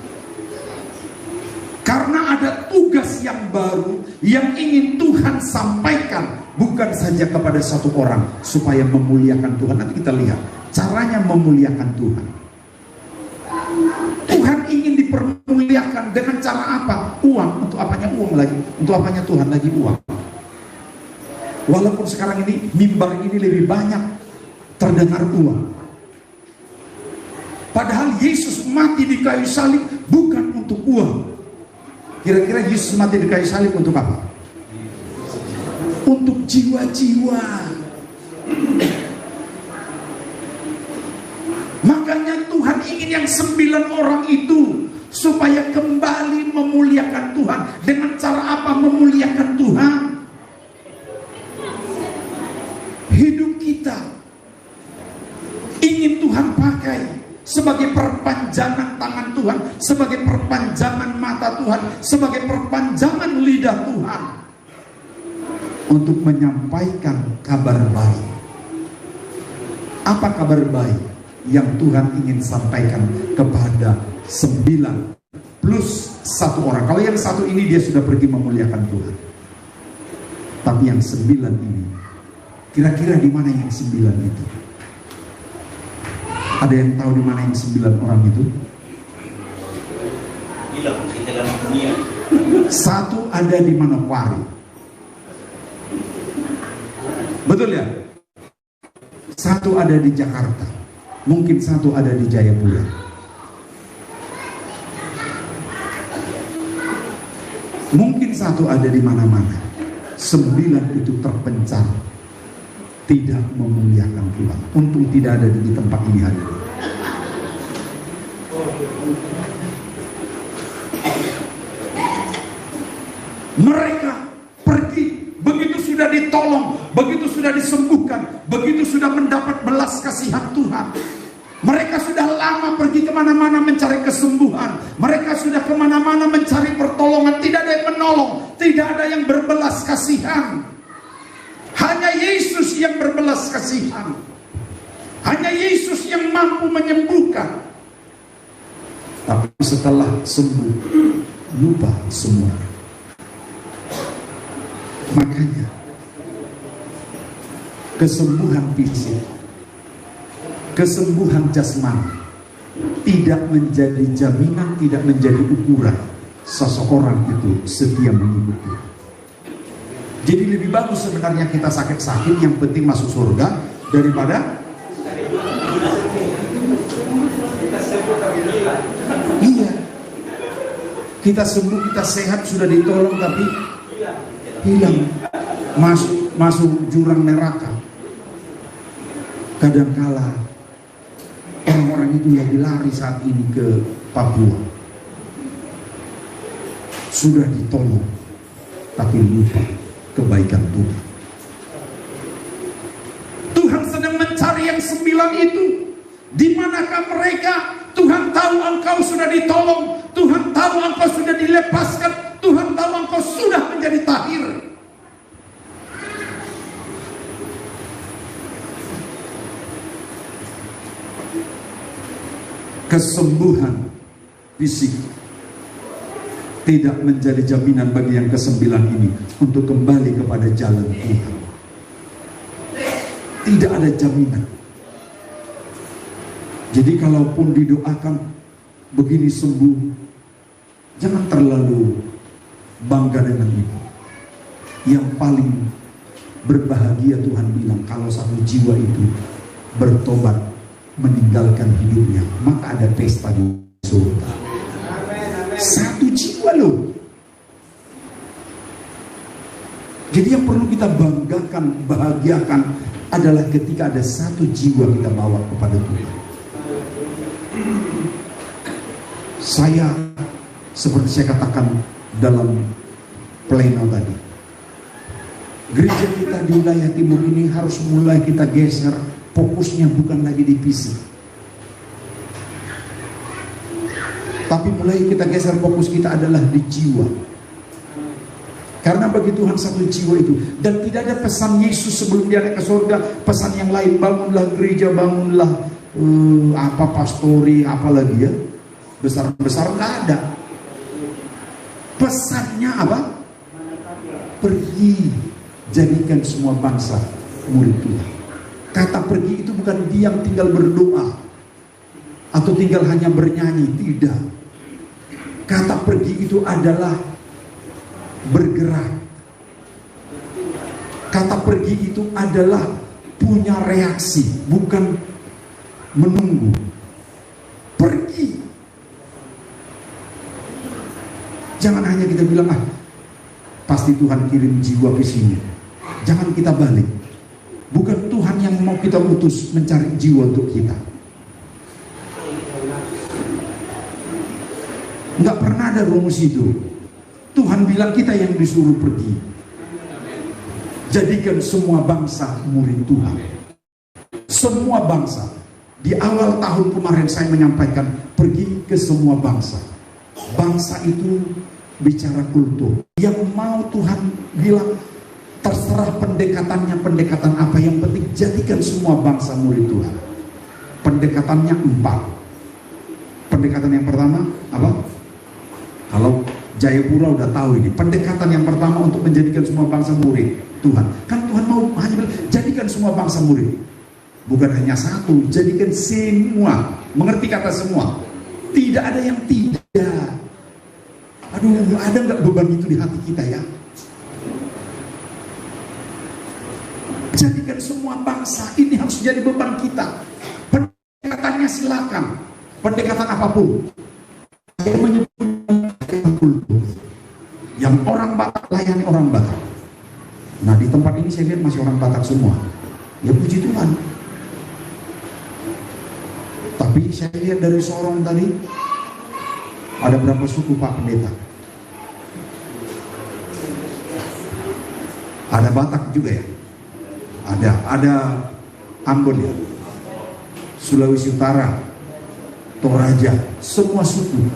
Karena ada tugas yang baru yang ingin Tuhan sampaikan, bukan saja kepada satu orang supaya memuliakan Tuhan. Nanti kita lihat caranya memuliakan Tuhan. Tuhan ingin dipermuliakan dengan cara apa? Uang. Untuk apanya uang lagi? Untuk apanya Tuhan lagi uang? Walaupun sekarang ini mimbar ini lebih banyak terdengar uang. Padahal Yesus mati di kayu salib bukan untuk uang. Kira-kira Yesus mati di kayu salib untuk apa? Untuk jiwa-jiwa. ingin yang 9 orang itu supaya kembali memuliakan Tuhan. Dengan cara apa memuliakan Tuhan? Hidup kita ingin Tuhan pakai sebagai perpanjangan tangan Tuhan, sebagai perpanjangan mata Tuhan, sebagai perpanjangan lidah Tuhan, untuk menyampaikan kabar baik. Apa kabar baik yang Tuhan ingin sampaikan kepada 9 plus 1 orang? Kalau yang 1 ini dia sudah pergi memuliakan Tuhan, tapi yang 9 ini, kira-kira di mana yang 9 itu? Ada yang tahu di mana yang 9 orang itu? Satu ada di Manokwari. Betul ya? Satu ada di Jakarta. Mungkin satu ada di Jayapura. Mungkin satu ada di mana-mana. 9 itu terpencar, tidak memuliakan Tuhan. Untung tidak ada di tempat ini hari ini. Mereka pergi, begitu sudah ditolong, begitu sudah disembuhkan, begitu sudah mendapat belas kasihan Tuhan. Mereka sudah lama pergi kemana-mana mencari kesembuhan. Mereka sudah kemana-mana mencari pertolongan. Tidak ada yang menolong, tidak ada yang berbelas kasihan. Hanya Yesus yang berbelas kasihan. Hanya Yesus yang mampu menyembuhkan. Tapi setelah sembuh, lupa semua. Makanya kesembuhan fisik, kesembuhan jasmani tidak menjadi jaminan, tidak menjadi ukuran seseorang itu setia mengikuti. Jadi lebih bagus sebenarnya kita sakit-sakit, yang penting masuk surga, daripada iya, kita sembuh, kita sehat, sudah ditolong tapi hilang, masuk jurang neraka. Kadangkala orang-orang itu lagi lari saat ini ke Papua, sudah ditolong tapi lupa kebaikan Tuhan. Tuhan sedang mencari yang 9 itu. Di manakah mereka? Tuhan tahu engkau sudah ditolong, Tuhan tahu engkau sudah dilepaskan, Tuhan tahu engkau sudah menjadi tahir. Kesembuhan fisik tidak menjadi jaminan bagi yang ke-9 ini untuk kembali kepada jalan Tuhan. Tidak ada jaminan. Jadi kalaupun didoakan begini sembuh, jangan terlalu bangga dengan itu. Yang paling berbahagia Tuhan bilang, kalau satu jiwa itu bertobat meninggalkan hidupnya, maka ada pesta di surga. Satu jiwa loh. Jadi yang perlu kita banggakan, bahagiakan adalah ketika ada satu jiwa kita bawa kepada Tuhan. Saya, seperti saya katakan dalam pleno tadi, gereja kita di wilayah timur ini harus mulai kita geser, fokusnya bukan lagi di fisik, tapi mulai kita geser fokus kita adalah di jiwa. Karena bagi Tuhan satu jiwa itu, dan tidak ada pesan Yesus sebelum dia naik ke surga, pesan yang lain, bangunlah gereja, bangunlah apa pastori, apalagi ya, besar-besar, nggak ada. Pesannya apa? Pergi, jadikan semua bangsa murid Tuhan. Kata pergi itu bukan diam tinggal berdoa atau tinggal hanya bernyanyi, tidak. Kata pergi itu adalah bergerak. Kata pergi itu adalah punya reaksi, bukan menunggu. Pergi. Jangan hanya kita bilang, pasti Tuhan kirim jiwa ke sini. Jangan kita balik. Bukan Tuhan yang mau kita utus mencari jiwa untuk kita. Nggak pernah ada rumus itu. Tuhan bilang kita yang disuruh pergi. Jadikan semua bangsa murid Tuhan. Semua bangsa. Di awal tahun kemarin saya menyampaikan pergi ke semua bangsa. Bangsa itu bicara kultur. Yang mau Tuhan bilang terserah pendekatannya, pendekatan apa, yang penting jadikan semua bangsa murid Tuhan. Pendekatannya 4. Pendekatan yang pertama apa? Kalau Jayapura udah tahu ini. Pendekatan yang pertama untuk menjadikan semua bangsa murid Tuhan. Kan Tuhan mau hanya bilang jadikan semua bangsa murid. Bukan hanya satu, jadikan semua. Mengerti kata semua? Tidak ada yang tidak. Aduh, ada nggak beban itu di hati kita ya? Jadikan semua bangsa, ini harus jadi beban kita. Pendekatannya silakan, pendekatan apapun. Saya menyebutkan kultur. Yang orang Batak layani orang Batak. Nah di tempat ini saya lihat masih orang Batak semua. Ya puji Tuhan. Tapi saya lihat dari Sorong tadi ada berapa suku Pak Pendeta? Ada Batak juga ya? Ada Ambon ya? Sulawesi Utara, Toraja, semua suku.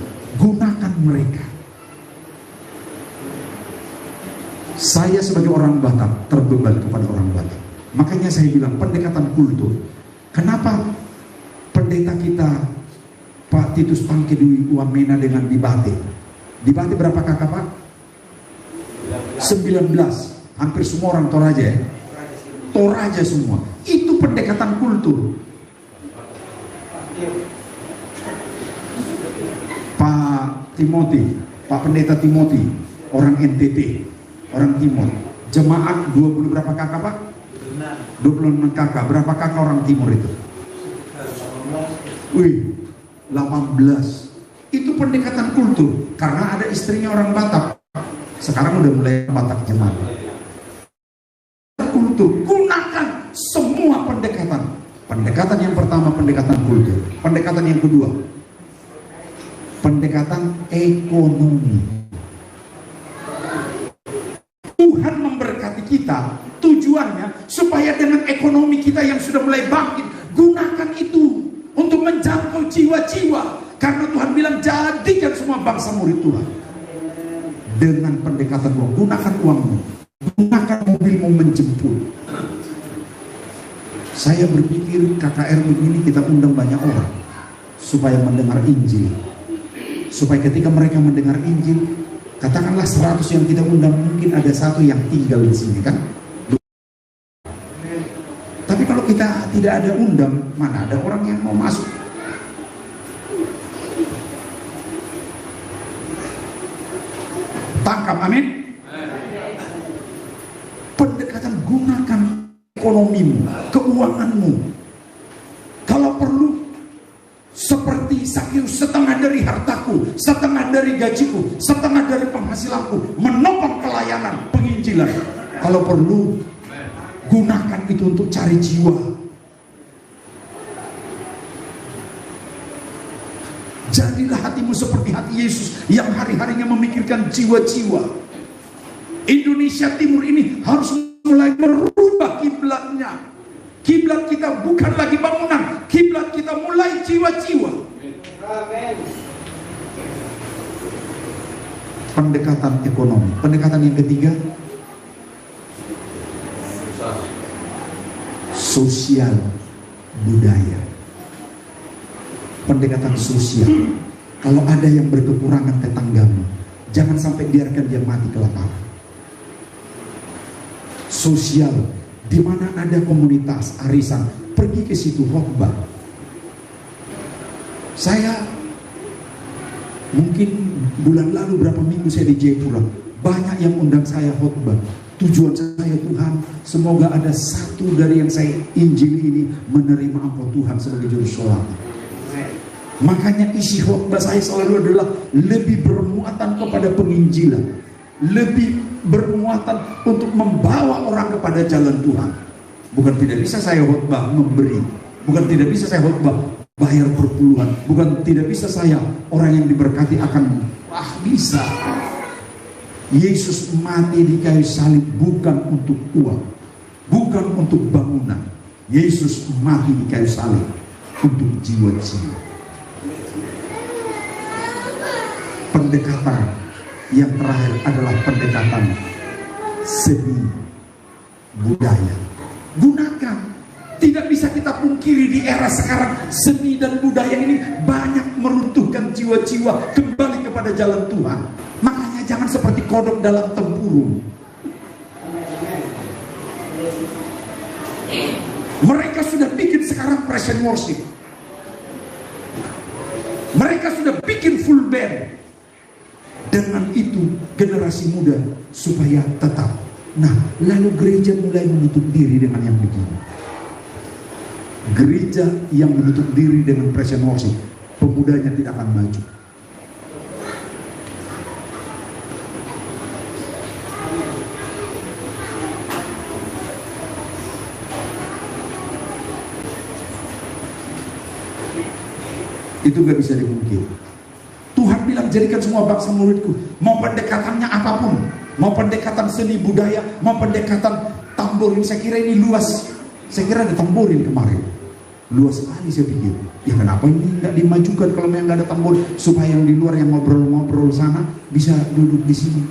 Gunakan mereka. Saya sebagai orang Batak terbeban kepada orang Batak. Makanya saya bilang pendekatan kultur. Kenapa pendeta kita Pak Titus Pangkedui Uamena dengan Dibate? Dibate berapa kakak Pak? 19. Hampir semua orang Toraja ya. Toraja semua. Itu pendekatan kultur. Pak Timothy, Pak Pendeta Timothy, orang NTT, orang Timur. Jemaat 20 berapa kakak Pak? 26 kakak. Berapa kakak orang Timur itu? Wih, 18. Itu pendekatan kultur. Karena ada istrinya orang Batak. Sekarang udah mulai Batak jemaat. Kultur, gunakan semua pendekatan. Pendekatan yang pertama pendekatan kultur. Pendekatan yang kedua pendekatan ekonomi. Tuhan memberkati kita, tujuannya supaya dengan ekonomi kita yang sudah mulai bangkit, gunakan itu untuk menjangkau jiwa-jiwa. Karena Tuhan bilang jadikan semua bangsa murid Tuhan. Dengan pendekatan uang, gunakan uangmu, gunakan mobilmu menjemput. Saya berpikir KKR begini kita undang banyak orang supaya mendengar Injil. Supaya ketika mereka mendengar Injil, katakanlah 100 yang kita undang, mungkin ada 1 yang tinggal di sini kan. Tapi kalau kita tidak ada undang, mana ada orang yang mau masuk? Tangkap, amin. Pendekatan, gunakan ekonomimu, keuanganmu. Kalau perlu seperti Sakyus, setengah dari hartaku, setengah dari gajiku, setengah dari penghasilanku, menopang pelayanan penginjilan. Kalau perlu, gunakan itu untuk cari jiwa. Jadilah hatimu seperti hati Yesus yang hari-harinya memikirkan jiwa-jiwa. Indonesia Timur ini harus mulai merubah kiblatnya. Kiblat kita bukan lagi bangunan, kiblat kita mulai jiwa-jiwa. Pendekatan ekonomi. Pendekatan yang ketiga, sosial budaya. Pendekatan sosial. Kalau ada yang berkekurangan tetanggamu, jangan sampai biarkan dia mati kelaparan. Sosial, di mana ada komunitas arisan, pergi ke situ khotbah. Saya mungkin bulan lalu berapa minggu saya di Jayapura, banyak yang undang saya khotbah. Tujuan saya, Tuhan, semoga ada satu dari yang saya injili ini menerima ampun Tuhan sebagai juru selamat. Makanya isi khotbah saya selalu adalah lebih bermuatan kepada penginjilan, lebih bermuatan untuk membawa orang kepada jalan Tuhan. Bukan tidak bisa saya khotbah memberi, bukan tidak bisa saya khotbah bayar perpuluhan. Bukan tidak bisa saya, orang yang diberkati akan bisa. Yesus mati di kayu salib bukan untuk uang, bukan untuk bangunan. Yesus mati di kayu salib untuk jiwa-jiwa. Pendekatan yang terakhir adalah pendekatan seni budaya. Gunakan. Tidak bisa kita pungkiri di era sekarang, seni dan budaya ini banyak meruntuhkan jiwa-jiwa kembali kepada jalan Tuhan. Makanya jangan seperti kodok dalam tempurung. Mereka sudah bikin sekarang praise and worship. Mereka sudah bikin full band. Dengan itu generasi muda supaya tetap. Nah, lalu gereja mulai menutup diri dengan yang begini. Gereja yang menutup diri dengan praise and worship, pemudanya tidak akan maju. Itu gak bisa dipungkiri. Tuhan bilang jadikan semua bangsa muridku. Mau pendekatannya apapun, mau pendekatan seni budaya, mau pendekatan tamborin. Saya kira ini luas. Saya kira ada tamborin kemarin. Luas sekali saya pikir. Ya kenapa ini nggak dimajukan kalau memang nggak ada tamborin, supaya yang di luar yang ngobrol-ngobrol sana bisa duduk di sini.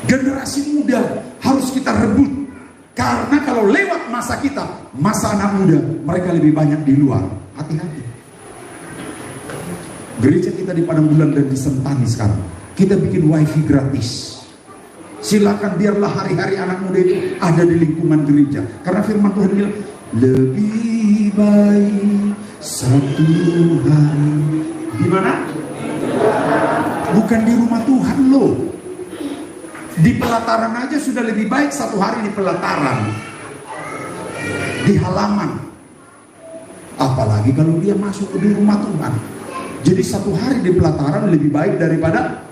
Generasi muda harus kita rebut. Karena kalau lewat masa kita, masa anak muda, mereka lebih banyak di luar. Hati-hati. Gereja kita di Padang Bulan dan di Sentani sekarang, kita bikin wifi gratis. Silakan biarlah hari-hari anak muda itu ada di lingkungan gereja. Karena firman Tuhan bilang, lebih baik satu hari. Di mana? Bukan di rumah Tuhan loh. Di pelataran aja sudah lebih baik satu hari di pelataran, di halaman. Apalagi kalau dia masuk di rumah Tuhan. Jadi satu hari di pelataran lebih baik daripada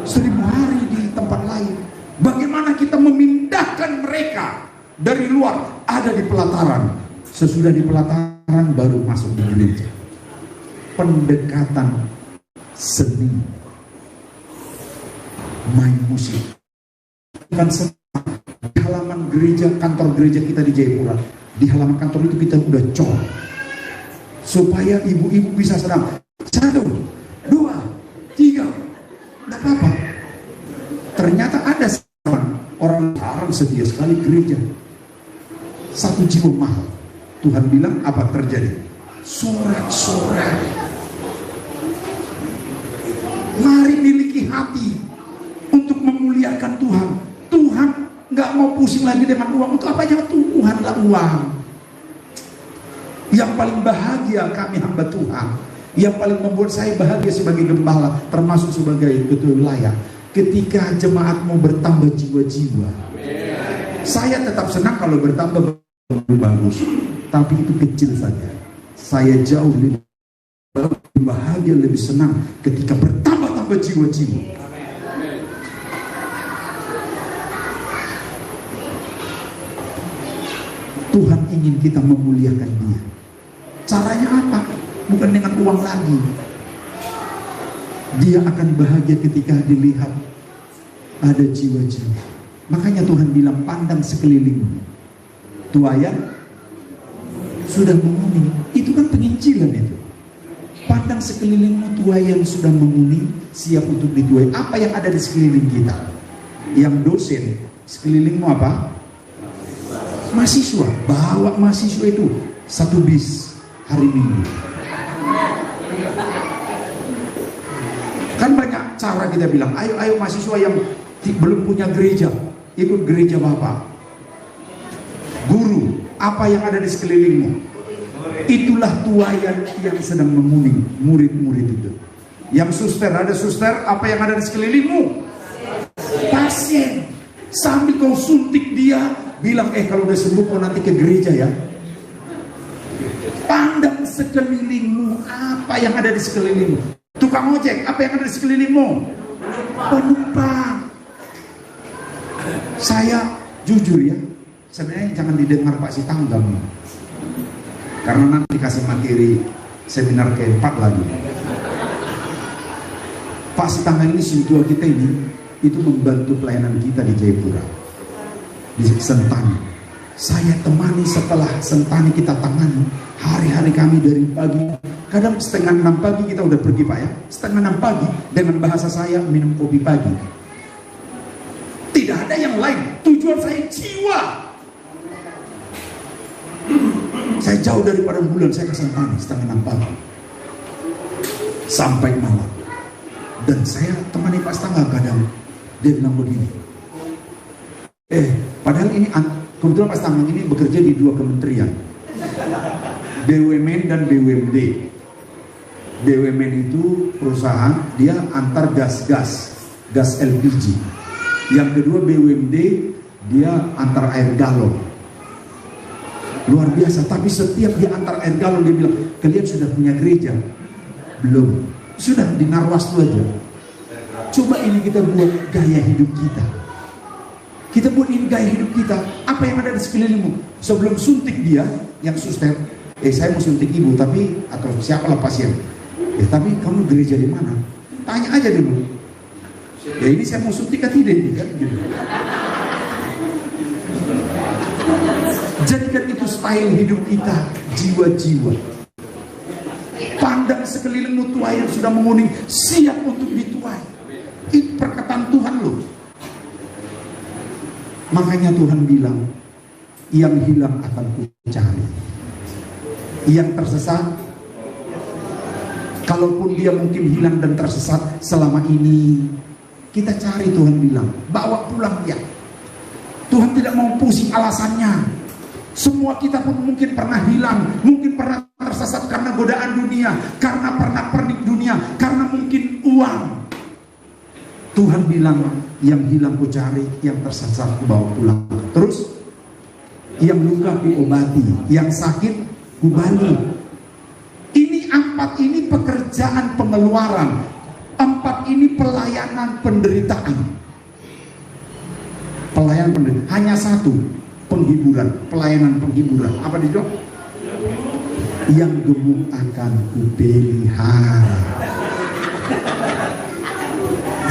1000 hari di tempat lain. Bagaimana kita memindahkan mereka dari luar ada di pelataran, sesudah di pelataran baru masuk di gereja. Pendekatan seni, main musik. Kan di halaman gereja, kantor gereja kita di Jayapura, di halaman kantor itu kita udah cor supaya ibu-ibu bisa sedang 1, 2, 3, tidak apa-apa. Ternyata ada orang sedia sekali gereja, 1 jiwa mahal. Tuhan bilang apa terjadi? Sorak-sorak. Mari miliki hati untuk memuliakan Tuhan. Tuhan nggak mau pusing lagi dengan uang. Untuk apa aja Tuhanlah uang. Yang paling bahagia kami hamba Tuhan, yang paling membuat saya bahagia sebagai gembala, termasuk sebagai ketua wilayah, ketika jemaat mau bertambah jiwa-jiwa. Saya tetap senang kalau bertambah bagus, tapi itu kecil saja. Saya jauh lebih bahagia, lebih senang ketika bertambah-tambah jiwa-jiwa. Tuhan ingin kita memuliakan Dia. Caranya apa? Bukan dengan uang lagi. Dia akan bahagia ketika dilihat ada jiwa-jiwa. Makanya Tuhan bilang, pandang sekelilingmu. Tuayan sudah menguning. Itu kan penginjilan itu. Pandang sekelilingmu, tuayan sudah menguning, siap untuk dituai. Apa yang ada di sekeliling kita? Yang dosen, sekelilingmu apa? Mahasiswa. Bawa mahasiswa itu 1 bis hari Minggu. Kan banyak cara kita bilang, ayo mahasiswa yang belum punya gereja, ikut gereja Bapak. Guru, apa yang ada di sekelilingmu? Itulah tuayan yang sedang menguning, murid-murid itu. Yang suster, ada suster, apa yang ada di sekelilingmu? Pasien. Sambil kau suntik dia, bilang, kalau udah sembuh kau nanti ke gereja ya. Pandang sekelilingmu, apa yang ada di sekelilingmu? Tukang ojek, apa yang ada di sekelilingmu? Penumpang. Saya jujur ya, sebenarnya jangan didengar Pak Sitanggam, karena nanti dikasih materi seminar keempat lagi. Pak Sitanggam ini spiritual kita ini, itu membantu pelayanan kita di Jayapura, di Sentani. Saya temani setelah Sentani kita tangani. Hari-hari kami dari pagi, kadang setengah 6 pagi kita udah pergi Pak ya. Setengah 6 pagi, dengan bahasa saya minum kopi pagi. Tidak ada yang lain, tujuan saya jiwa. Saya jauh daripada bulan, saya ke Sentani setengah 6 pagi sampai malam. Dan saya temani Pak Setangga kadang, dia bilang begini, padahal ini kebetulan Pak Setangga ini bekerja di 2 kementerian, BUMN dan BUMD. BUMN itu perusahaan, dia antar gas LPG. Yang kedua BUMD, dia antar air galon. Luar biasa, tapi setiap dia antar air galon dia bilang, kalian sudah punya gereja? Belum. Sudah di Narwastu aja. Coba ini kita buat gaya hidup kita. Kita buat ini gaya hidup kita. Apa yang ada di sekelilingmu? Sebelum suntik dia, yang suster, saya mau suntik ibu, tapi atau siapalah pasien. Tapi kamu gereja di mana? Tanya aja dulu. Ya ini saya mau suntik atau tidak ini kan? Gitu. Jadikan itu style hidup kita, jiwa-jiwa. Pandang sekelilingmu, tuai yang sudah menguning, siap untuk dituai. Itu perkataan Tuhan loh. Makanya Tuhan bilang, yang hilang akan kucari. Yang tersesat, kalaupun dia mungkin hilang dan tersesat selama ini, kita cari, Tuhan bilang, bawa pulang dia. Tuhan tidak mau pusing alasannya. Semua kita pun mungkin pernah hilang, mungkin pernah tersesat karena godaan dunia, karena pernah pernik dunia, karena mungkin uang. Tuhan bilang, yang hilang ku cari, yang tersesat ku bawa pulang. Terus, yang luka ku obati, yang sakit ku balik. Ini 4 ini pekerjaan pengeluaran, 4 ini pelayanan penderitaan. Pelayanan penderitaan, hanya 1, penghiburan, pelayanan penghiburan. Apa dia bilang? Yang gemuk akan kupelihara.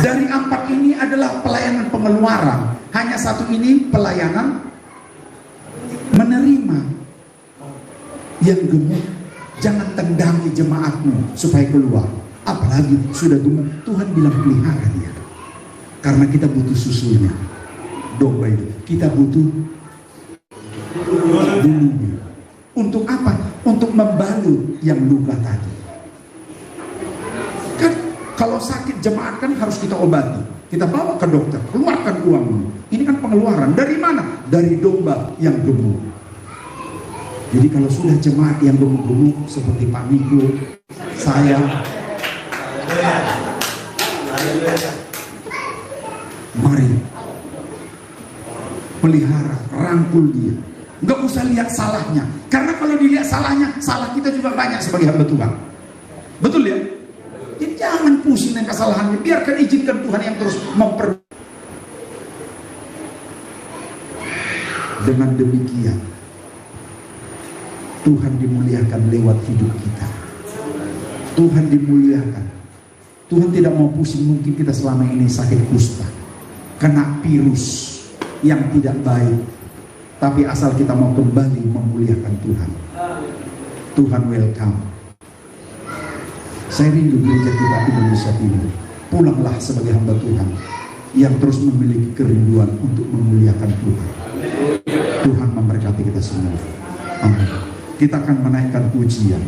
Dari 4 ini adalah pelayanan pengeluaran. Hanya 1 ini pelayanan menerima. Yang gemuk, jangan tendangi jemaatmu supaya keluar. Apalagi sudah gemuk, Tuhan bilang pelihara dia. Karena kita butuh susunya. Domba itu, kita butuh bulunya. Untuk apa? Untuk membalut yang luka tadi. Kan kalau sakit jemaat kan harus kita obati. Kita bawa ke dokter, keluarkan uangmu. Ini kan pengeluaran. Dari mana? Dari domba yang gemuk. Jadi kalau sudah jemaat yang gemuk-gemuk seperti Pak Miko, saya, mari pelihara, rangkul dia. Nggak usah lihat salahnya, karena kalau dilihat salahnya, salah kita juga banyak sebagai hamba Tuhan. Betul ya? Jadi jangan pusing dengan kesalahannya, biarkan izinkan Tuhan yang terus Dengan demikian, Tuhan dimuliakan lewat hidup kita. Tuhan dimuliakan. Tuhan tidak mau pusing, mungkin kita selama ini sakit kusta, kena virus yang tidak baik, tapi asal kita mau kembali memuliakan Tuhan. Tuhan welcome. Saya rindu gereja kita Indonesia ini. Pulanglah sebagai hamba Tuhan yang terus memiliki kerinduan untuk memuliakan Tuhan. Tuhan memberkati kita semua. Amin. Kita akan menaikkan pujian.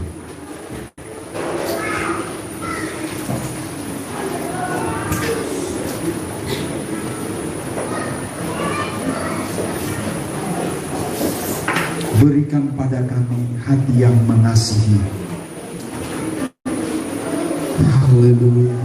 Berikan pada kami hati yang mengasihi. Haleluya.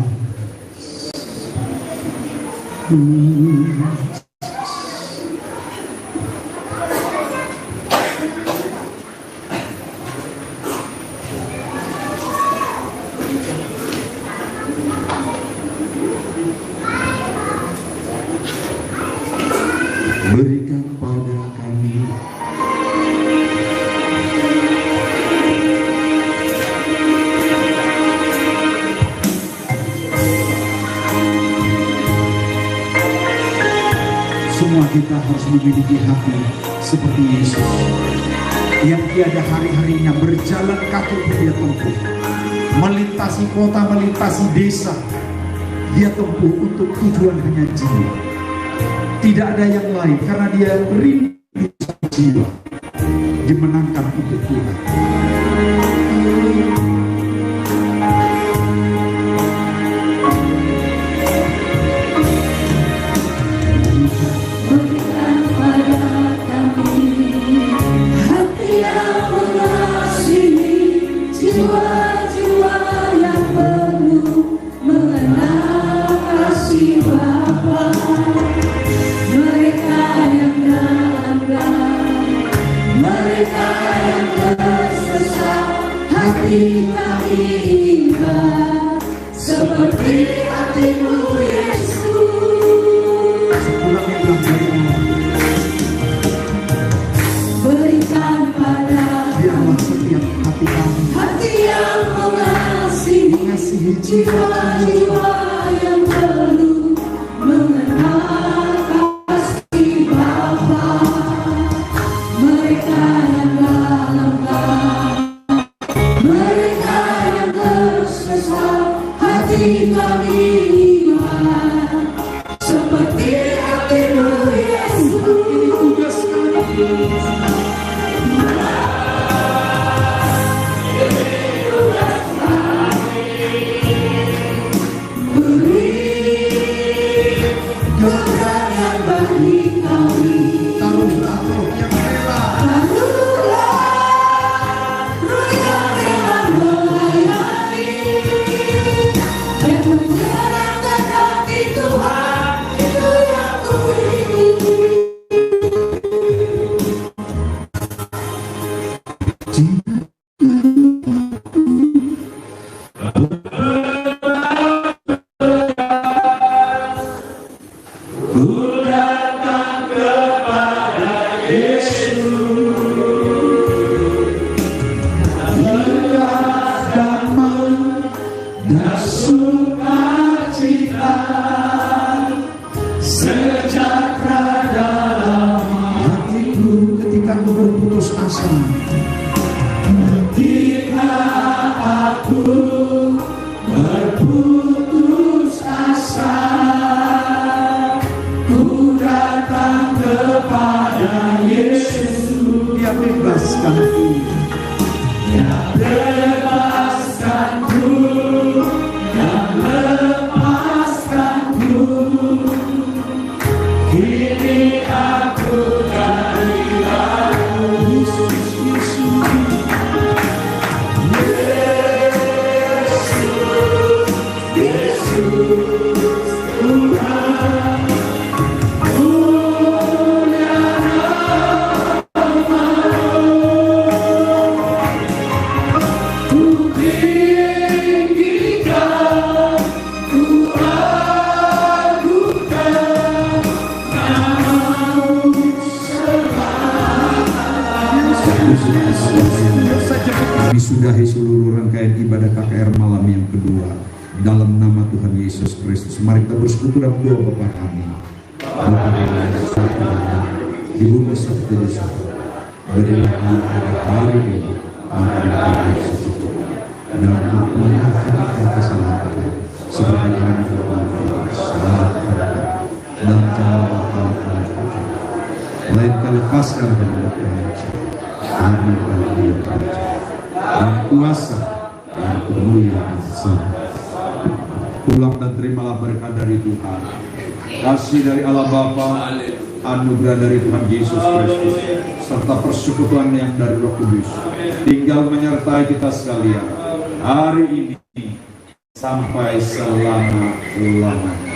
Berikan semua kita harus memiliki hati seperti Yesus, yang tiada hari-harinya berjalan kaki dia tempuh, melintasi kota, melintasi desa, dia tempuh untuk tujuan hanya jiwa. Tidak ada yang lain, karena dia rindu jiwa dimenangkan untuk Tuhan. Berikan pada kami hati yang mengasihi, jiwa-jiwa yang penuh mengenal kasih Bapa. Mereka yang dalam, mereka yang tersesat, hati kami ingin seperti hati-Mu Yesus. Berikan pada Biarlah setiap hati kami hati yang mengasihi, jiwa-jiwa yang penuh mengenal kasih Bapa. Mereka yang dalam, mereka yang tersesat, hati kami ingin seperti hati-Mu Yesus. Kebenaran bagi kami, Taruhlah roh yang rela, taruhlah roh yang rela melayani, yang menyenangkan hati Tuhan, itu yang kuingini. hatiku ketika aku berputus asa. Ketika aku berputus asa, ku datang kepada Yesus. Dia bebaskanku, Dia bebaskanku, Dia lepaskanku. Kini aku dari baru. Yesus, Tuhan, mulia namamu. Ku tinggikan, ku agungkan namamu kami sudahi seluruh rangkaian ibadah KKR malam yang kedua. Dalam nama Tuhan Yesus Kristus, mari kita bersekutu dalam doa Bapa kami. Bapa kami di bumi seperti di surga, berilah kami pada hari ini makan kami secukup, dan ampunilah kami kesalahan kami, seperti kami berdoa salah kami, dan janganlah kami kami, melainkan lepaskan kami dari kami dan kuasa dan kemuliaan sama. Pulang dan terimalah berkat dari Tuhan, kasih dari Allah Bapa, anugerah dari Tuhan Yesus Kristus, serta persekutuan yang dari Roh Kudus tinggal menyertai kita sekalian hari ini sampai selama-lamanya.